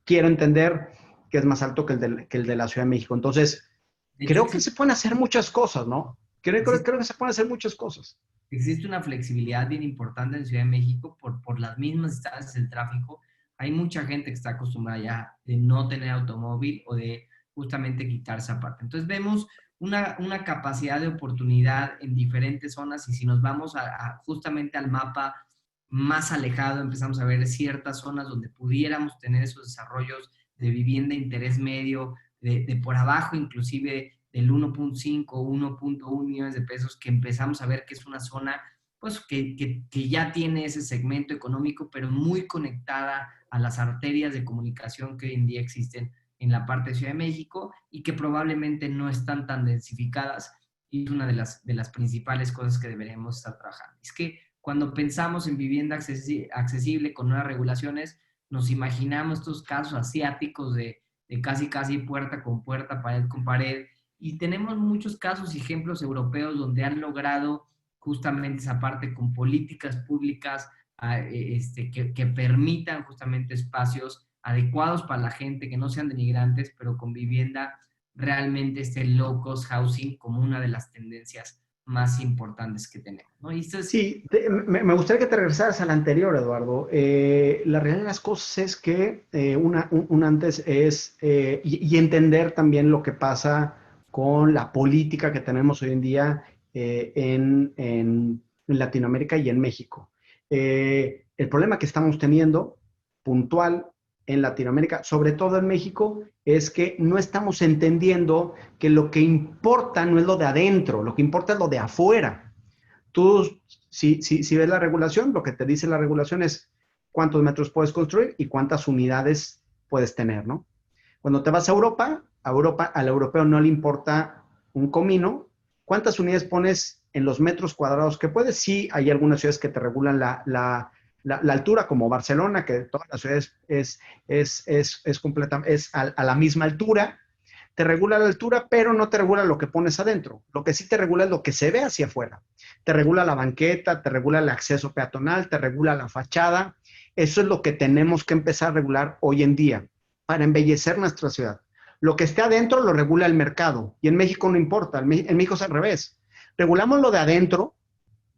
quiero entender que es más alto que el de la Ciudad de México. Entonces, creo que se pueden hacer muchas cosas, ¿no? Creo que se pueden hacer muchas cosas. Existe una flexibilidad bien importante en Ciudad de México por las mismas distancias del tráfico. Hay mucha gente que está acostumbrada ya de no tener automóvil o de justamente quitar esa parte. Entonces vemos una capacidad de oportunidad en diferentes zonas y si nos vamos justamente al mapa más alejado, empezamos a ver ciertas zonas donde pudiéramos tener esos desarrollos de vivienda de interés medio, de por abajo inclusive del 1.5, 1.1 millones de pesos, que empezamos a ver que es una zona pues, que ya tiene ese segmento económico, pero muy conectada a las arterias de comunicación que hoy en día existen en la parte de Ciudad de México y que probablemente no están tan densificadas y es una de las principales cosas que deberemos estar trabajando. Es que cuando pensamos en vivienda accesible con nuevas regulaciones, nos imaginamos estos casos asiáticos de casi puerta con puerta, pared con pared, y tenemos muchos casos y ejemplos europeos donde han logrado justamente esa parte con políticas públicas que permitan justamente espacios adecuados para la gente, que no sean denigrantes, pero con vivienda realmente low cost housing como una de las tendencias más importantes que tenemos, ¿no? Y esto es... Sí, me gustaría que te regresaras al anterior, Eduardo. La realidad de las cosas es que un antes es, y entender también lo que pasa con la política que tenemos hoy en día en Latinoamérica y en México. El problema que estamos teniendo puntual en Latinoamérica, sobre todo en México, es que no estamos entendiendo que lo que importa no es lo de adentro, lo que importa es lo de afuera. Tú, si ves la regulación, lo que te dice la regulación es cuántos metros puedes construir y cuántas unidades puedes tener, ¿no? Cuando te vas a Europa, al europeo no le importa un comino. ¿Cuántas unidades pones en los metros cuadrados que puedes? Sí, hay algunas ciudades que te regulan la altura, como Barcelona, que todas las ciudades es a la misma altura. Te regula la altura, pero no te regula lo que pones adentro. Lo que sí te regula es lo que se ve hacia afuera. Te regula la banqueta, te regula el acceso peatonal, te regula la fachada. Eso es lo que tenemos que empezar a regular hoy en día para embellecer nuestra ciudad. Lo que esté adentro lo regula el mercado y en México no importa, en México es al revés. Regulamos lo de adentro,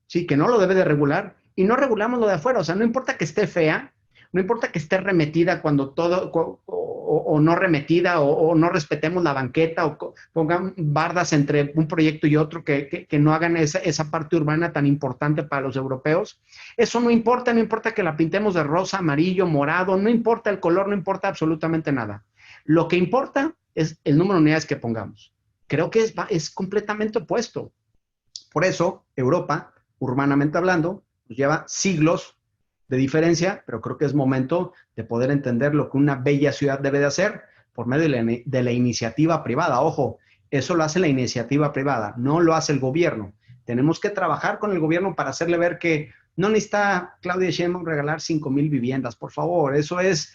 sí, que no lo debe de regular, y no regulamos lo de afuera. O sea, no importa que esté fea, no importa que esté remetida cuando todo, o no remetida, o no respetemos la banqueta, o pongan bardas entre un proyecto y otro que no hagan esa parte urbana tan importante para los europeos. Eso no importa, no importa que la pintemos de rosa, amarillo, morado, no importa el color, no importa absolutamente nada. Lo que importa es el número de unidades que pongamos. Creo que es completamente opuesto. Por eso, Europa, urbanamente hablando, nos lleva siglos de diferencia, pero creo que es momento de poder entender lo que una bella ciudad debe de hacer por medio de la iniciativa privada. Ojo, eso lo hace la iniciativa privada, no lo hace el gobierno. Tenemos que trabajar con el gobierno para hacerle ver que no necesita Claudia Sheinbaum regalar 5,000 viviendas, por favor. Eso es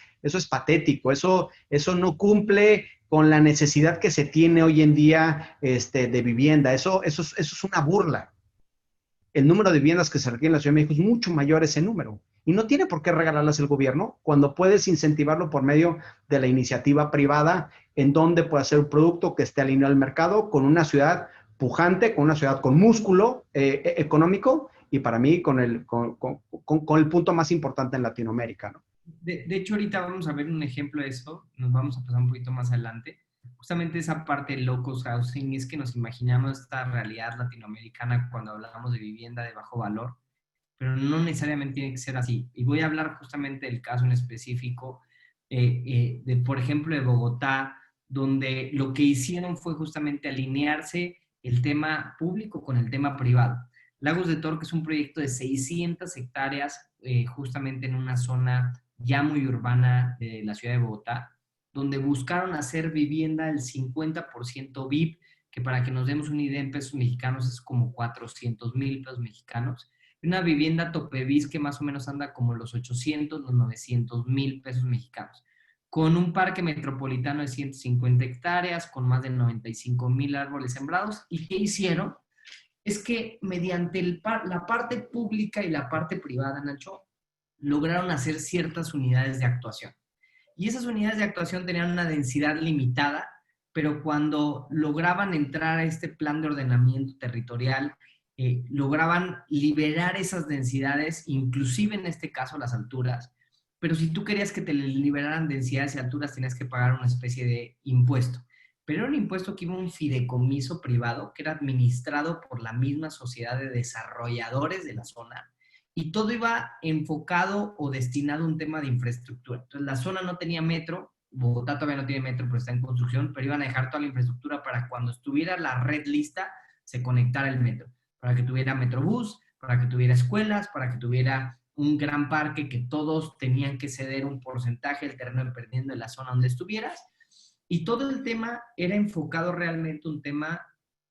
patético, eso no cumple con la necesidad que se tiene hoy en día de vivienda. Eso es una burla. El número de viviendas que se requiere en la Ciudad de México es mucho mayor ese número. Y no tiene por qué regalarlas el gobierno cuando puedes incentivarlo por medio de la iniciativa privada, en donde puede hacer un producto que esté alineado al mercado con una ciudad pujante, con una ciudad con músculo económico y para mí con el punto más importante en Latinoamérica, ¿no? De hecho, ahorita vamos a ver un ejemplo de eso, nos vamos a pasar un poquito más adelante. Justamente esa parte de low cost housing es que nos imaginamos esta realidad latinoamericana cuando hablamos de vivienda de bajo valor, pero no necesariamente tiene que ser así. Y voy a hablar justamente del caso en específico por ejemplo, de Bogotá, donde lo que hicieron fue justamente alinearse el tema público con el tema privado. Lagos de Torque es un proyecto de 600 hectáreas, justamente en una zona ya muy urbana de la ciudad de Bogotá, donde buscaron hacer vivienda del 50% VIP, que para que nos demos una idea en pesos mexicanos es como 400,000 pesos mexicanos. Una vivienda topevis que más o menos anda como los 800, los 900,000 pesos mexicanos, con un parque metropolitano de 150 hectáreas, con más de 95,000 árboles sembrados. ¿Y qué hicieron? Es que mediante la parte pública y la parte privada, Nacho, lograron hacer ciertas unidades de actuación. Y esas unidades de actuación tenían una densidad limitada pero cuando lograban entrar a este plan de ordenamiento territorial, lograban liberar esas densidades, inclusive en este caso las alturas, pero si tú querías que te liberaran densidades y alturas, tenías que pagar una especie de impuesto. Pero era un impuesto que iba a un fideicomiso privado que era administrado por la misma sociedad de desarrolladores de la zona y todo iba enfocado o destinado a un tema de infraestructura. Entonces la zona no tenía metro, Bogotá todavía no tiene metro, pero está en construcción, pero iban a dejar toda la infraestructura para cuando estuviera la red lista, se conectara el metro, para que tuviera metrobús, para que tuviera escuelas, para que tuviera un gran parque que todos tenían que ceder un porcentaje del terreno dependiendo de la zona donde estuvieras. Y todo el tema era enfocado realmente un tema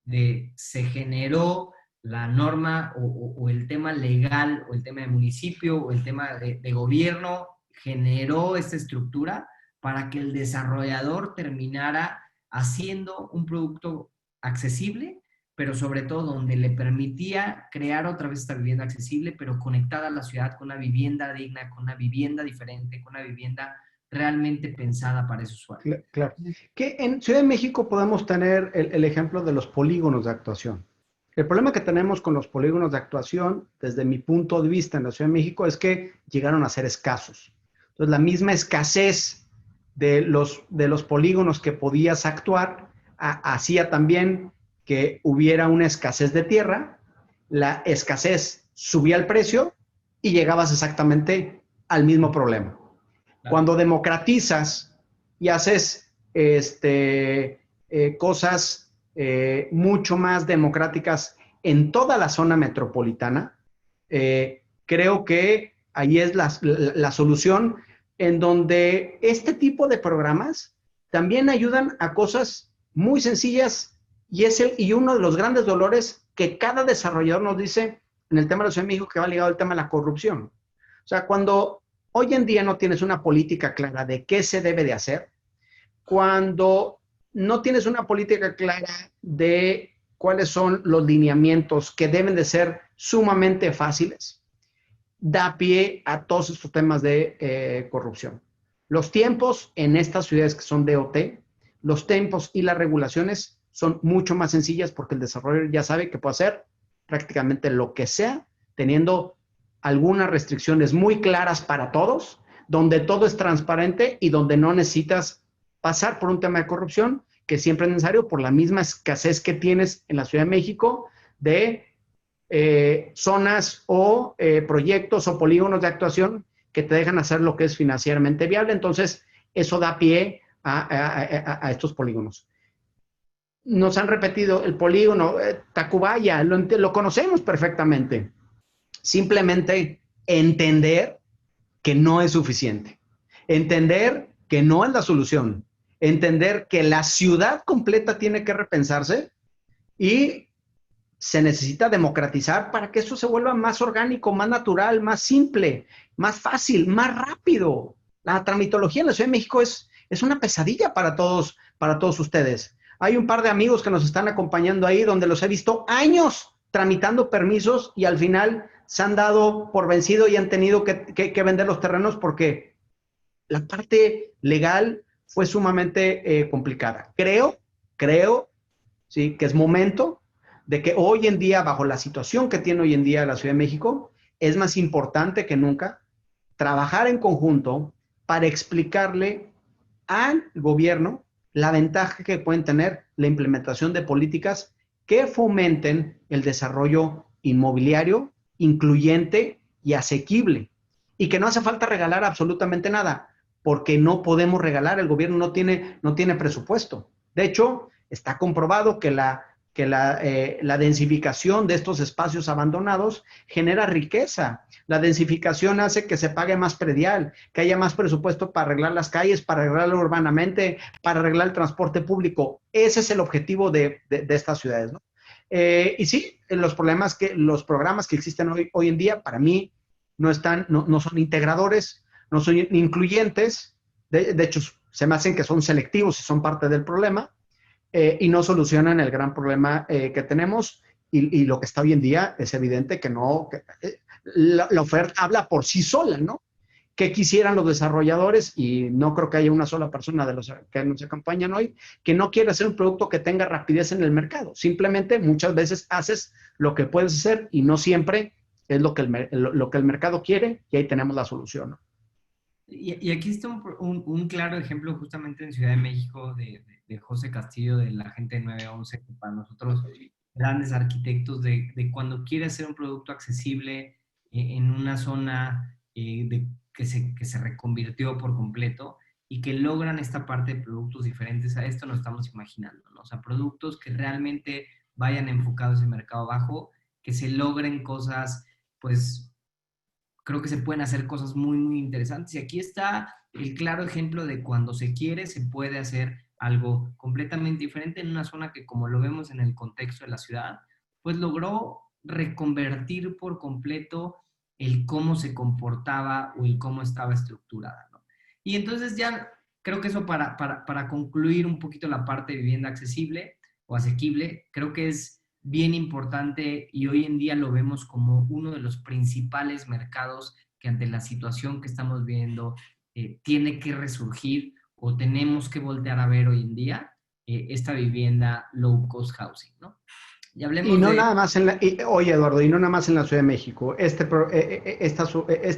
de, se generó la norma o el tema legal o el tema de municipio o el tema de gobierno, generó esta estructura para que el desarrollador terminara haciendo un producto accesible, pero sobre todo donde le permitía crear otra vez esta vivienda accesible, pero conectada a la ciudad con una vivienda digna, con una vivienda diferente, con una vivienda realmente pensada para ese usuario. Claro. Que en Ciudad de México podemos tener el ejemplo de los polígonos de actuación. El problema que tenemos con los polígonos de actuación, desde mi punto de vista en la Ciudad de México, es que llegaron a ser escasos. Entonces, la misma escasez de los polígonos que podías actuar hacía también que hubiera una escasez de tierra, la escasez subía el precio y llegabas exactamente al mismo problema. Claro. Cuando democratizas y haces cosas mucho más democráticas en toda la zona metropolitana, creo que ahí es la solución, en donde este tipo de programas también ayudan a cosas muy sencillas y uno de los grandes dolores que cada desarrollador nos dice en el tema de la Ciudad de México, que va ligado al tema de la corrupción. O sea, cuando hoy en día no tienes una política clara de qué se debe de hacer, cuando no tienes una política clara de cuáles son los lineamientos que deben de ser sumamente fáciles, da pie a todos estos temas de corrupción. Los tiempos en estas ciudades que son DOT, los tiempos y las regulaciones son mucho más sencillas porque el desarrollador ya sabe que puede hacer prácticamente lo que sea, teniendo algunas restricciones muy claras para todos, donde todo es transparente y donde no necesitas pasar por un tema de corrupción, que siempre es necesario por la misma escasez que tienes en la Ciudad de México de zonas o proyectos o polígonos de actuación que te dejan hacer lo que es financieramente viable. Entonces, eso da pie a estos polígonos. Nos han repetido el polígono Tacubaya, lo conocemos perfectamente. Simplemente entender que no es suficiente. Entender que no es la solución. Entender que la ciudad completa tiene que repensarse y se necesita democratizar para que esto se vuelva más orgánico, más natural, más simple, más fácil, más rápido. La tramitología en la Ciudad de México es una pesadilla para todos ustedes. Hay un par de amigos que nos están acompañando ahí donde los he visto años tramitando permisos y al final se han dado por vencido y han tenido que vender los terrenos porque la parte legal fue sumamente complicada. Creo, sí, que es momento de que hoy en día, bajo la situación que tiene hoy en día la Ciudad de México, es más importante que nunca trabajar en conjunto para explicarle al gobierno la ventaja que pueden tener la implementación de políticas que fomenten el desarrollo inmobiliario, incluyente y asequible. Y que no hace falta regalar absolutamente nada, porque no podemos regalar, el gobierno no tiene presupuesto. De hecho, está comprobado que la densificación de estos espacios abandonados genera riqueza. La densificación hace que se pague más predial, que haya más presupuesto para arreglar las calles, para arreglarlo urbanamente, para arreglar el transporte público. Ese es el objetivo de estas ciudades, ¿no? Y sí, los programas que existen hoy en día, para mí, no son integradores, no son incluyentes. De hecho, se me hacen que son selectivos y son parte del problema. Y no solucionan el gran problema que tenemos y lo que está hoy en día es evidente que no, la oferta habla por sí sola, ¿no? ¿Qué quisieran los desarrolladores? Y no creo que haya una sola persona de los que nos acompañan hoy que no quiera hacer un producto que tenga rapidez en el mercado. Simplemente muchas veces haces lo que puedes hacer y no siempre es lo que el mercado quiere, y ahí tenemos la solución, ¿no? Y aquí está un claro ejemplo justamente en Ciudad de México de José Castillo, de la gente de 911, que para nosotros grandes arquitectos de cuando quiere hacer un producto accesible en una zona que se reconvirtió por completo y que logran esta parte de productos diferentes a esto, nos estamos imaginando, ¿no? O sea, productos que realmente vayan enfocados en mercado bajo, que se logren cosas, pues creo que se pueden hacer cosas muy, muy interesantes. Y aquí está el claro ejemplo de cuando se quiere, se puede hacer algo completamente diferente en una zona que, como lo vemos en el contexto de la ciudad, pues logró reconvertir por completo el cómo se comportaba o el cómo estaba estructurada, ¿no? Y entonces ya creo que eso para concluir un poquito la parte de vivienda accesible o asequible, creo que es bien importante y hoy en día lo vemos como uno de los principales mercados que ante la situación que estamos viendo tiene que resurgir o tenemos que voltear a ver hoy en día esta vivienda low cost housing, ¿no? Y Y hablemos no de... nada más oye, Eduardo, y no nada más en la Ciudad de México. Este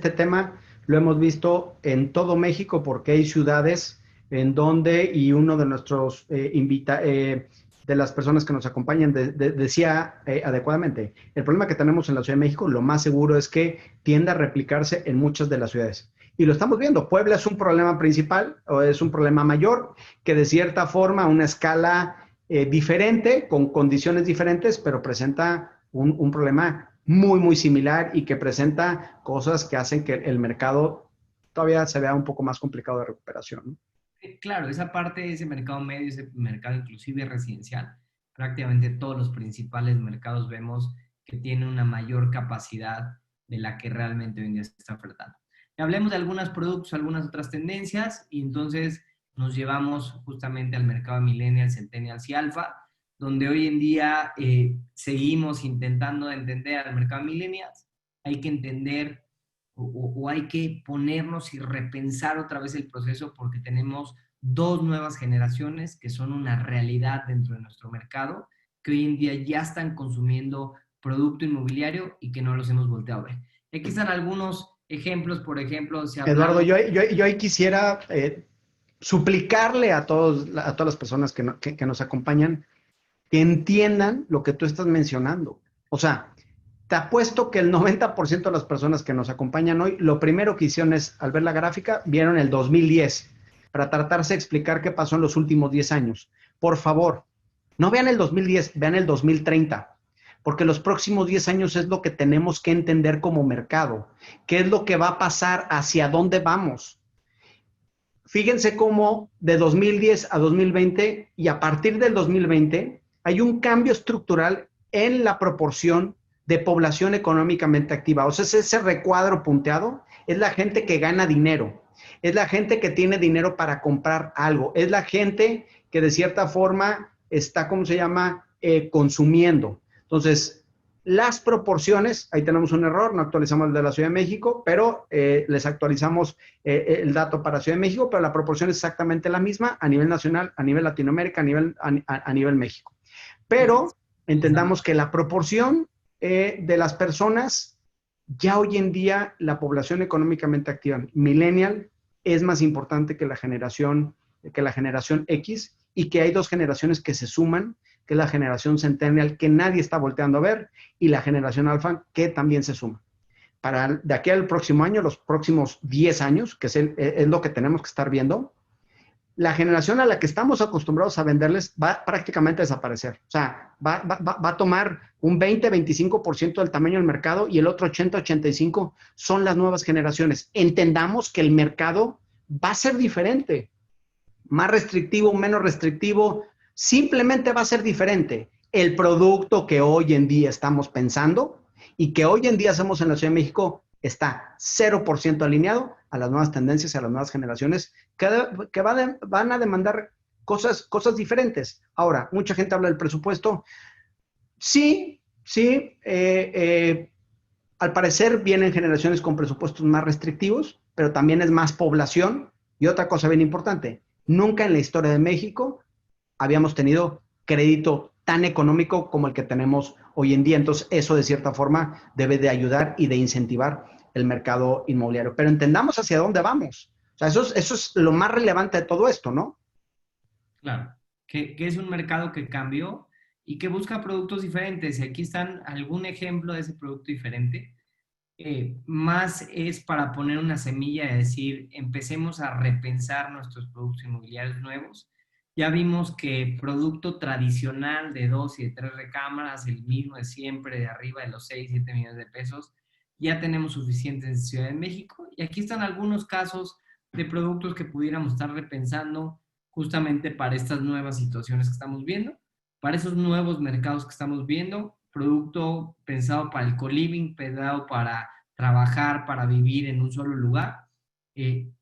tema lo hemos visto en todo México porque hay ciudades en donde, y uno de nuestros de las personas que nos acompañan decía adecuadamente, el problema que tenemos en la Ciudad de México, lo más seguro es que tiende a replicarse en muchas de las ciudades. Y lo estamos viendo. Puebla es un problema principal o es un problema mayor que de cierta forma a una escala diferente, con condiciones diferentes, pero presenta un problema muy, muy similar y que presenta cosas que hacen que el mercado todavía se vea un poco más complicado de recuperación, ¿no? Claro, esa parte, ese mercado medio, ese mercado inclusive residencial, prácticamente todos los principales mercados vemos que tiene una mayor capacidad de la que realmente hoy en día se está ofertando. Y hablemos de algunos productos, algunas otras tendencias, y entonces nos llevamos justamente al mercado de millennials, centennials y alfa, donde hoy en día seguimos intentando entender al mercado de millennials. Hay que entender o hay que ponernos y repensar otra vez el proceso porque tenemos dos nuevas generaciones que son una realidad dentro de nuestro mercado, que hoy en día ya están consumiendo producto inmobiliario y que no los hemos volteado a ver. Aquí están algunos ejemplos, por ejemplo, si Eduardo, hablamos... yo ahí quisiera suplicarle a todas las personas que nos acompañan que entiendan lo que tú estás mencionando. O sea, te apuesto que el 90% de las personas que nos acompañan hoy, lo primero que hicieron es, al ver la gráfica, vieron el 2010 para tratarse de explicar qué pasó en los últimos 10 años. Por favor, no vean el 2010, vean el 2030, porque los próximos 10 años es lo que tenemos que entender como mercado. ¿Qué es lo que va a pasar? ¿Hacia dónde vamos? Fíjense cómo de 2010 a 2020 y a partir del 2020 hay un cambio estructural en la proporción de población económicamente activa. O sea, ese recuadro punteado es la gente que gana dinero, es la gente que tiene dinero para comprar algo, es la gente que de cierta forma está, ¿cómo se llama?, consumiendo. Entonces, las proporciones, ahí tenemos un error, no actualizamos el de la Ciudad de México, pero les actualizamos el dato para Ciudad de México, pero la proporción es exactamente la misma a nivel nacional, a nivel Latinoamérica, a nivel México. Pero entendamos que la proporción de las personas, ya hoy en día la población económicamente activa, millennial, es más importante que la generación X, y que hay dos generaciones que se suman, que es la generación centennial, que nadie está volteando a ver, y la generación alfa, que también se suma. Para de aquí al próximo año, los próximos 10 años, que es lo que tenemos que estar viendo, la generación a la que estamos acostumbrados a venderles va prácticamente a desaparecer. O sea, va a tomar un 20-25% del tamaño del mercado y el otro 80-85% son las nuevas generaciones. Entendamos que el mercado va a ser diferente, más restrictivo, menos restrictivo, simplemente va a ser diferente. El producto que hoy en día estamos pensando y que hoy en día hacemos en la Ciudad de México está 0% alineado a las nuevas tendencias, a las nuevas generaciones que van a demandar cosas diferentes. Ahora, mucha gente habla del presupuesto. Sí, sí, al parecer vienen generaciones con presupuestos más restrictivos, pero también es más población. Y otra cosa bien importante, nunca en la historia de México habíamos tenido crédito tan económico como el que tenemos hoy en día. Entonces, eso de cierta forma debe de ayudar y de incentivar el mercado inmobiliario. Pero entendamos hacia dónde vamos. O sea, eso es lo más relevante de todo esto, ¿no? Claro, que es un mercado que cambió y que busca productos diferentes. Y aquí están algún ejemplo de ese producto diferente. Más es para poner una semilla y decir, empecemos a repensar nuestros productos inmobiliarios nuevos. Ya vimos que producto tradicional de 2 y de 3 recámaras, el mismo de siempre, de arriba de los 6, 7 millones de pesos, ya tenemos suficientes en Ciudad de México. Y aquí están algunos casos de productos que pudiéramos estar repensando justamente para estas nuevas situaciones que estamos viendo, para esos nuevos mercados que estamos viendo, producto pensado para el co-living, pensado para trabajar, para vivir en un solo lugar,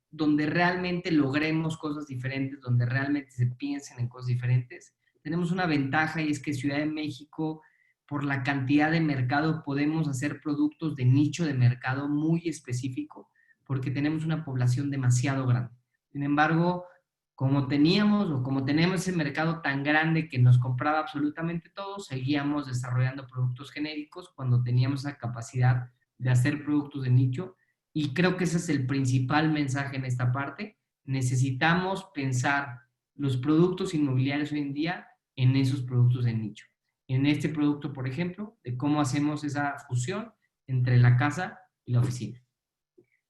donde realmente logremos cosas diferentes, donde realmente se piensen en cosas diferentes. Tenemos una ventaja y es que Ciudad de México, por la cantidad de mercado, podemos hacer productos de nicho de mercado muy específico, porque tenemos una población demasiado grande. Sin embargo, como teníamos o como tenemos ese mercado tan grande que nos compraba absolutamente todo, seguíamos desarrollando productos genéricos cuando teníamos esa capacidad de hacer productos de nicho. Y creo que ese es el principal mensaje en esta parte. Necesitamos pensar los productos inmobiliarios hoy en día en esos productos de nicho. En este producto, por ejemplo, de cómo hacemos esa fusión entre la casa y la oficina.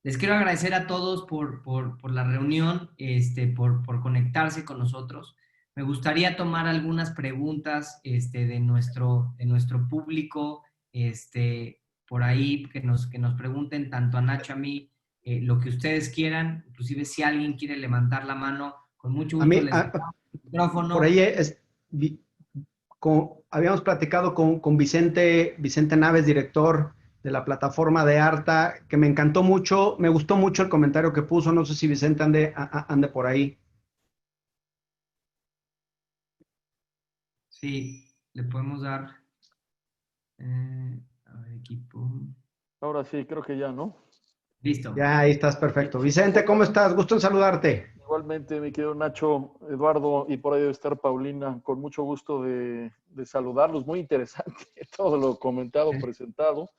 Les quiero agradecer a todos por la reunión, por conectarse con nosotros. Me gustaría tomar algunas preguntas de nuestro público, por ahí, que nos pregunten tanto a Nacho, a mí, lo que ustedes quieran. Inclusive si alguien quiere levantar la mano, con mucho A gusto mí, les damos el por micrófono. ahí habíamos platicado con Vicente Naves, director de la plataforma de Arta, que me encantó mucho, me gustó mucho el comentario que puso, no sé si Vicente ande por ahí. Sí, le podemos dar, a ver, equipo. Ahora sí, creo que ya, ¿no? Listo. Ya, ahí estás, perfecto. Vicente, ¿cómo estás? Gusto en saludarte. Igualmente, mi querido Nacho, Eduardo, y por ahí debe estar Paulina, con mucho gusto de saludarlos. Muy interesante todo lo comentado, presentado.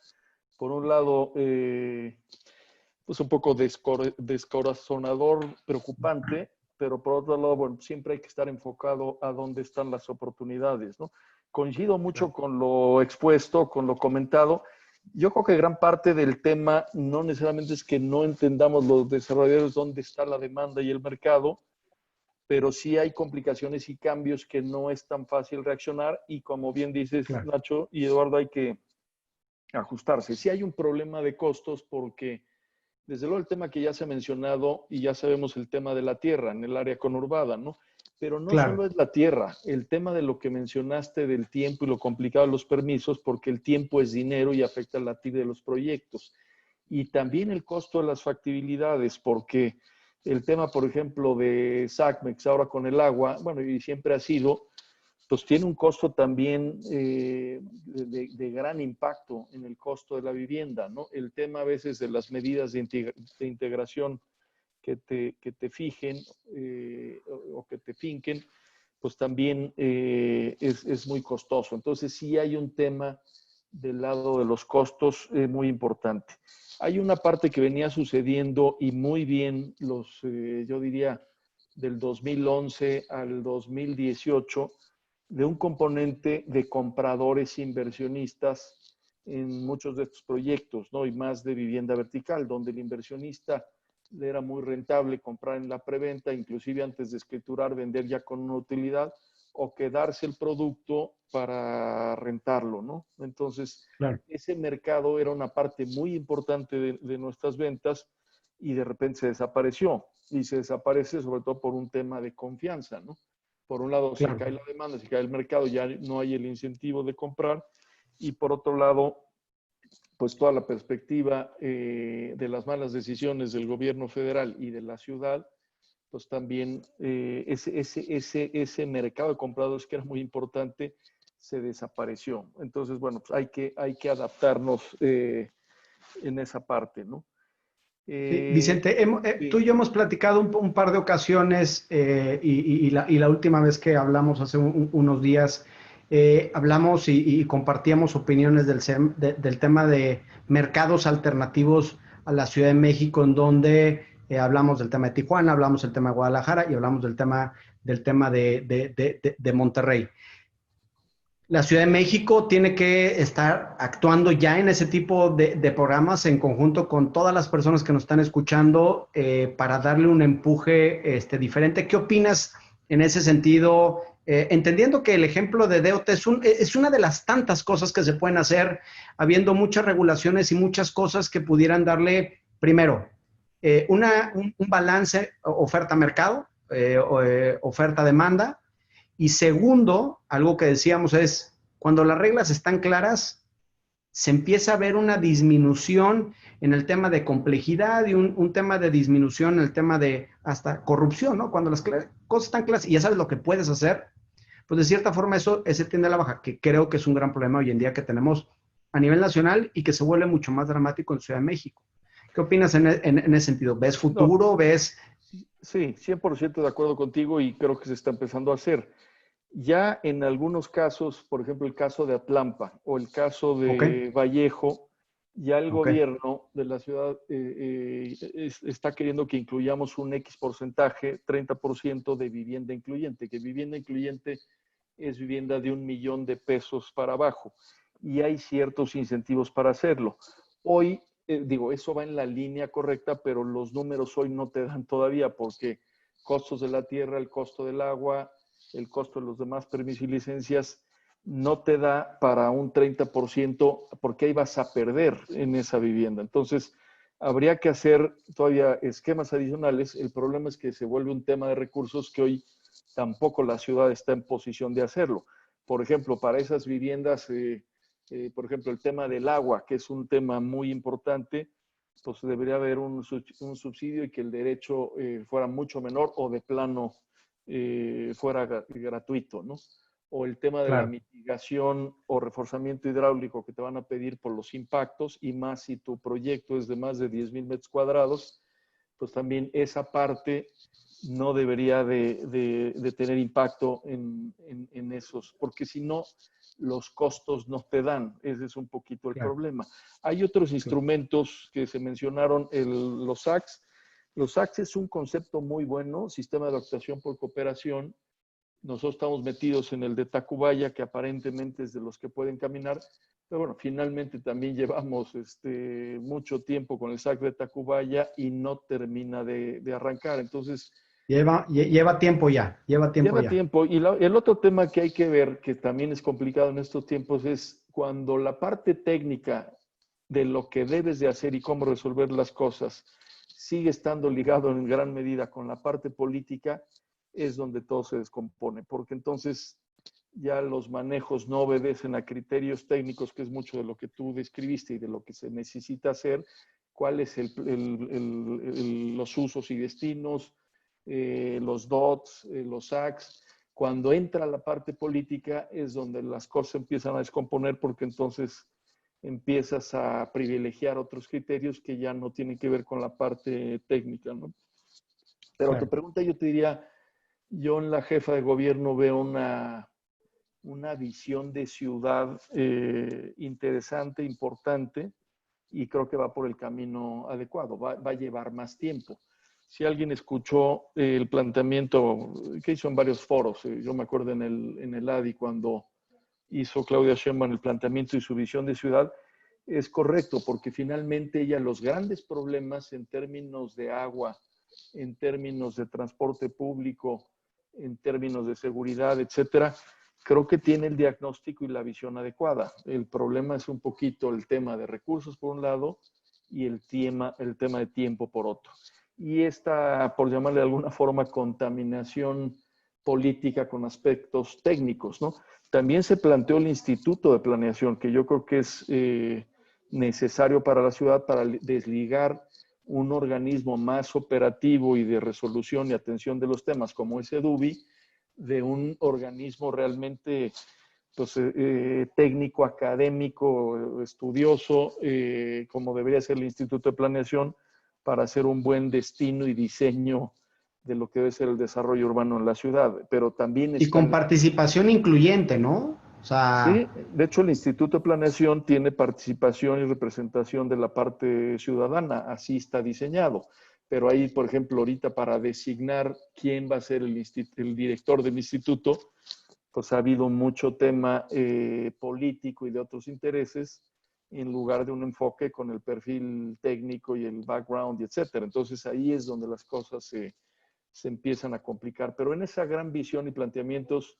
Por un lado, pues un poco descorazonador, preocupante, pero por otro lado, bueno, siempre hay que estar enfocado a dónde están las oportunidades, ¿no? Coincido mucho con lo expuesto, con lo comentado. Yo creo que gran parte del tema no necesariamente es que no entendamos los desarrolladores dónde está la demanda y el mercado, pero sí hay complicaciones y cambios que no es tan fácil reaccionar y como bien dices, Claro, Nacho y Eduardo, hay que ajustarse. Sí hay un problema de costos porque desde luego el tema que ya se ha mencionado y ya sabemos el tema de la tierra en el área conurbada, ¿no? Pero no claro, solo es la tierra, el tema de lo que mencionaste del tiempo y lo complicado de los permisos, porque el tiempo es dinero y afecta la actividad de los proyectos. Y también el costo de las factibilidades, porque el tema, por ejemplo, de SACMEX ahora con el agua, bueno, y siempre ha sido, pues tiene un costo también de gran impacto en el costo de la vivienda, ¿no? El tema a veces de las medidas de integración que te fijen o que te finquen, pues también es muy costoso. Entonces sí hay un tema del lado de los costos muy importante. Hay una parte que venía sucediendo y muy bien yo diría, del 2011 al 2018, de un componente de compradores inversionistas en muchos de estos proyectos, ¿no? Y más de vivienda vertical, donde el inversionista le era muy rentable comprar en la preventa, inclusive antes de escriturar, vender ya con una utilidad o quedarse el producto para rentarlo, ¿no? Entonces, claro. ese mercado era una parte muy importante de nuestras ventas y de repente se desapareció. Y se desaparece sobre todo por un tema de confianza, ¿no? Por un lado se Claro. cae la demanda, se cae el mercado, ya no hay el incentivo de comprar. Y por otro lado, pues toda la perspectiva de las malas decisiones del gobierno federal y de la ciudad, pues también ese mercado de compradores que era muy importante se desapareció. Entonces, bueno, pues hay que adaptarnos en esa parte, ¿no? Sí, Vicente, tú y Sí, yo hemos platicado un par de ocasiones y la última vez que hablamos hace unos días, hablamos y compartíamos opiniones del tema de mercados alternativos a la Ciudad de México, en donde hablamos del tema de Tijuana, hablamos del tema de Guadalajara y hablamos del tema de Monterrey. La Ciudad de México tiene que estar actuando ya en ese tipo de programas en conjunto con todas las personas que nos están escuchando para darle un empuje diferente. ¿Qué opinas en ese sentido? Entendiendo que el ejemplo de DOT es una de las tantas cosas que se pueden hacer, habiendo muchas regulaciones y muchas cosas que pudieran darle, primero, un balance oferta-mercado, oferta-demanda, y segundo, algo que decíamos es, cuando las reglas están claras, se empieza a ver una disminución en el tema de complejidad y un tema de disminución en el tema de hasta corrupción, ¿no? Cuando las cosas están claras y ya sabes lo que puedes hacer, pues de cierta forma eso ese tiende a la baja, que creo que es un gran problema hoy en día que tenemos a nivel nacional y que se vuelve mucho más dramático en Ciudad de México. ¿Qué opinas en ese sentido? ¿Ves no, futuro? ¿Ves? sí, 100% de acuerdo contigo y creo que se está empezando a hacer. Ya en algunos casos, por ejemplo, el caso de Atlampa o el caso Ok, de Vallejo, ya el ok, gobierno de la ciudad está queriendo que incluyamos un X porcentaje, 30% de vivienda incluyente, que vivienda incluyente es vivienda de 1 millón de pesos para abajo y hay ciertos incentivos para hacerlo. Hoy, digo, eso va en la línea correcta, pero los números hoy no te dan todavía porque costos de la tierra, el costo del agua, el costo de los demás permisos y licencias no te da para un 30% porque ahí vas a perder en esa vivienda. Entonces, habría que hacer todavía esquemas adicionales. El problema es que se vuelve un tema de recursos que hoy tampoco la ciudad está en posición de hacerlo. Por ejemplo, para esas viviendas, por ejemplo, el tema del agua, que es un tema muy importante, pues debería haber un subsidio y que el derecho fuera mucho menor o de plano fuera gratuito, ¿no? O el tema de la claro. mitigación o reforzamiento hidráulico que te van a pedir por los impactos y más si tu proyecto es de más de 10,000 metros cuadrados, pues también esa parte no debería de tener impacto en esos, porque si no, los costos no te dan. Ese es un poquito el Claro, problema. Hay otros claro. instrumentos que se mencionaron, los SACs. Los SACs es un concepto muy bueno, sistema de actuación por cooperación. Nosotros estamos metidos en el de Tacubaya, que aparentemente es de los que pueden caminar, pero bueno, finalmente también llevamos mucho tiempo con el SAC de Tacubaya y no termina de arrancar. Entonces, Lleva tiempo ya, lleva tiempo lleva ya. tiempo. Y el otro tema que hay que ver, que también es complicado en estos tiempos, es cuando la parte técnica de lo que debes de hacer y cómo resolver las cosas sigue estando ligado en gran medida con la parte política, es donde todo se descompone, porque entonces ya los manejos no obedecen a criterios técnicos, que es mucho de lo que tú describiste y de lo que se necesita hacer, cuáles los usos y destinos, los DOTs, los SACs. Cuando entra la parte política es donde las cosas empiezan a descomponer porque entonces empiezas a privilegiar otros criterios que ya no tienen que ver con la parte técnica, ¿no? Pero a tu Claro. pregunta yo te diría, yo en la jefa de gobierno veo una visión de ciudad interesante, importante, y creo que va por el camino adecuado, va a llevar más tiempo. Si alguien escuchó el planteamiento que hizo en varios foros, yo me acuerdo en el ADI cuando hizo Claudia Sheinbaum el planteamiento y su visión de ciudad, es correcto, porque finalmente ella los grandes problemas en términos de agua, en términos de transporte público, en términos de seguridad, etcétera, creo que tiene el diagnóstico y la visión adecuada. El problema es un poquito el tema de recursos por un lado y el tema de tiempo por otro. Y esta, por llamarle de alguna forma, contaminación política con aspectos técnicos, ¿no? También se planteó el Instituto de Planeación, que yo creo que es necesario para la ciudad para desligar un organismo más operativo y de resolución y atención de los temas como es EDUBI, de un organismo realmente pues, técnico, académico, estudioso, como debería ser el Instituto de Planeación, para hacer un buen destino y diseño de lo que debe ser el desarrollo urbano en la ciudad. Pero también Y con están... participación incluyente, ¿no? O sea, Sí, de hecho el Instituto de Planeación tiene participación y representación de la parte ciudadana, así está diseñado. Pero ahí, por ejemplo, ahorita para designar quién va a ser el director del instituto, pues ha habido mucho tema político y de otros intereses en lugar de un enfoque con el perfil técnico y el background, y etcétera. Entonces ahí es donde las cosas se empiezan a complicar. Pero en esa gran visión y planteamientos,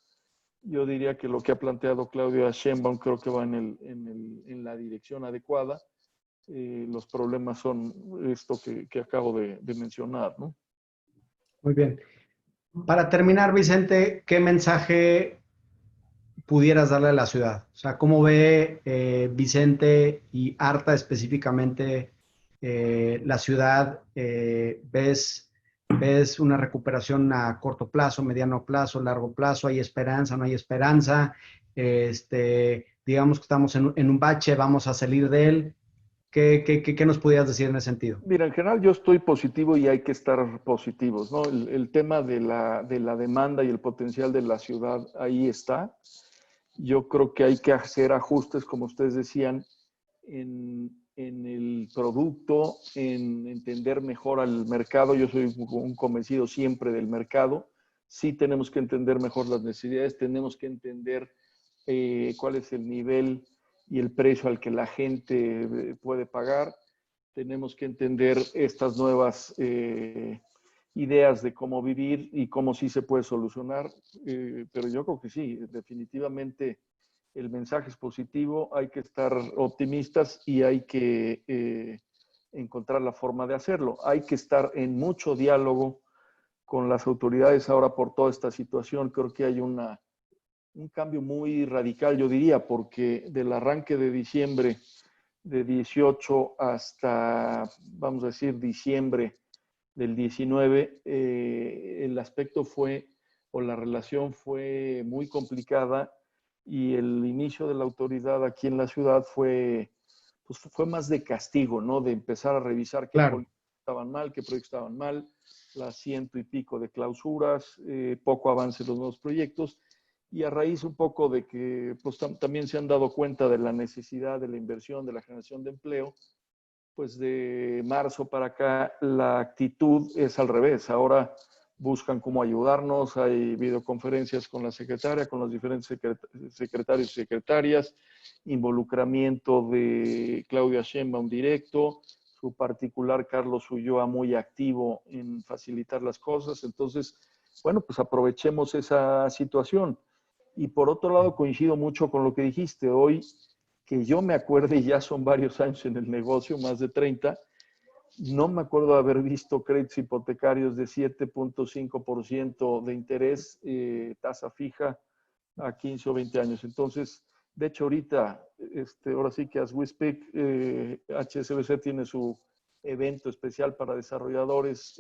yo diría que lo que ha planteado Claudia Sheinbaum creo que va en la dirección adecuada. Los problemas son esto que acabo de mencionar, ¿no? muy bien. Para terminar, Vicente, ¿qué mensaje pudieras darle a la ciudad? O sea, ¿cómo ve Vicente y Arta específicamente la ciudad? ¿Ves una recuperación a corto plazo, mediano plazo, largo plazo? ¿Hay esperanza, no hay esperanza? Digamos que estamos en un bache, vamos a salir de él. ¿Qué nos pudieras decir en ese sentido? Mira, en general yo estoy positivo y hay que estar positivos, ¿no? El tema de la demanda y el potencial de la ciudad ahí está. Yo creo que hay que hacer ajustes, como ustedes decían, en el producto, en entender mejor al mercado. Yo soy un convencido siempre del mercado. Sí tenemos que entender mejor las necesidades, tenemos que entender cuál es el nivel y el precio al que la gente puede pagar. Tenemos que entender estas nuevas ideas de cómo vivir y cómo sí se puede solucionar. Pero yo creo que sí, definitivamente el mensaje es positivo, hay que estar optimistas y hay que encontrar la forma de hacerlo. Hay que estar en mucho diálogo con las autoridades ahora por toda esta situación. Creo que hay un cambio muy radical, yo diría, porque del arranque de diciembre de 18 hasta, vamos a decir, diciembre del 19, el aspecto fue, o la relación fue muy complicada y el inicio de la autoridad aquí en la ciudad pues fue más de castigo, ¿no? De empezar a revisar qué Claro. políticas estaban mal, qué proyectos estaban mal, las 100 y pico de clausuras, poco avance en los nuevos proyectos, y a raíz un poco de que pues, también se han dado cuenta de la necesidad de la inversión, de la generación de empleo, pues de marzo para acá la actitud es al revés. Ahora buscan cómo ayudarnos, hay videoconferencias con la secretaria, con los diferentes secretarios y secretarias, involucramiento de Claudia Sheinbaum directo, su particular Carlos Ulloa muy activo en facilitar las cosas. Entonces, bueno, pues aprovechemos esa situación. Y por otro lado, coincido mucho con lo que dijiste hoy, que yo me acuerde, ya son varios años en el negocio, más de 30, no me acuerdo de haber visto créditos hipotecarios de 7.5% de interés, tasa fija, a 15 o 20 años. Entonces, de hecho, ahorita, ahora sí que as we speak, HSBC tiene su evento especial para desarrolladores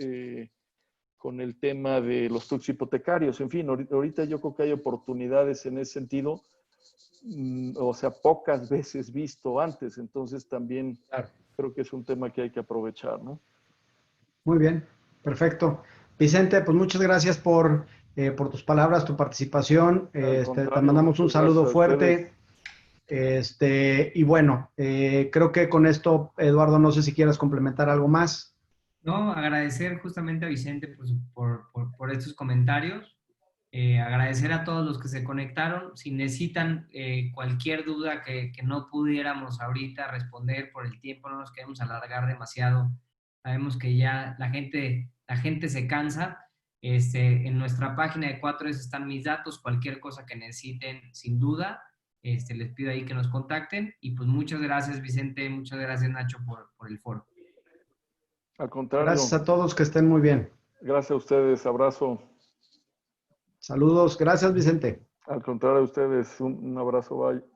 con el tema de los trucos hipotecarios. En fin, ahorita yo creo que hay oportunidades en ese sentido, o sea, pocas veces visto antes. Entonces, también Claro. creo que es un tema que hay que aprovechar, ¿no? Muy bien, perfecto. Vicente, pues muchas gracias por tus palabras, tu participación. Al Te contrario, mandamos un muchas gracias saludo a ustedes. fuerte. Y bueno, creo que con esto, Eduardo, no sé si quieras complementar algo más. No, agradecer justamente a Vicente por estos comentarios. Agradecer a todos los que se conectaron. Si necesitan cualquier duda que no pudiéramos ahorita responder por el tiempo, no nos queremos alargar demasiado. Sabemos que ya la gente se cansa. En nuestra página de 4S están mis datos. Cualquier cosa que necesiten, sin duda, les pido ahí que nos contacten. Y pues muchas gracias, Vicente. Muchas gracias, Nacho, por el foro. Al Gracias contrario, a todos, que estén muy bien. gracias a ustedes. Abrazo. Saludos, gracias, Vicente. Al contrario a ustedes, un abrazo. Bye.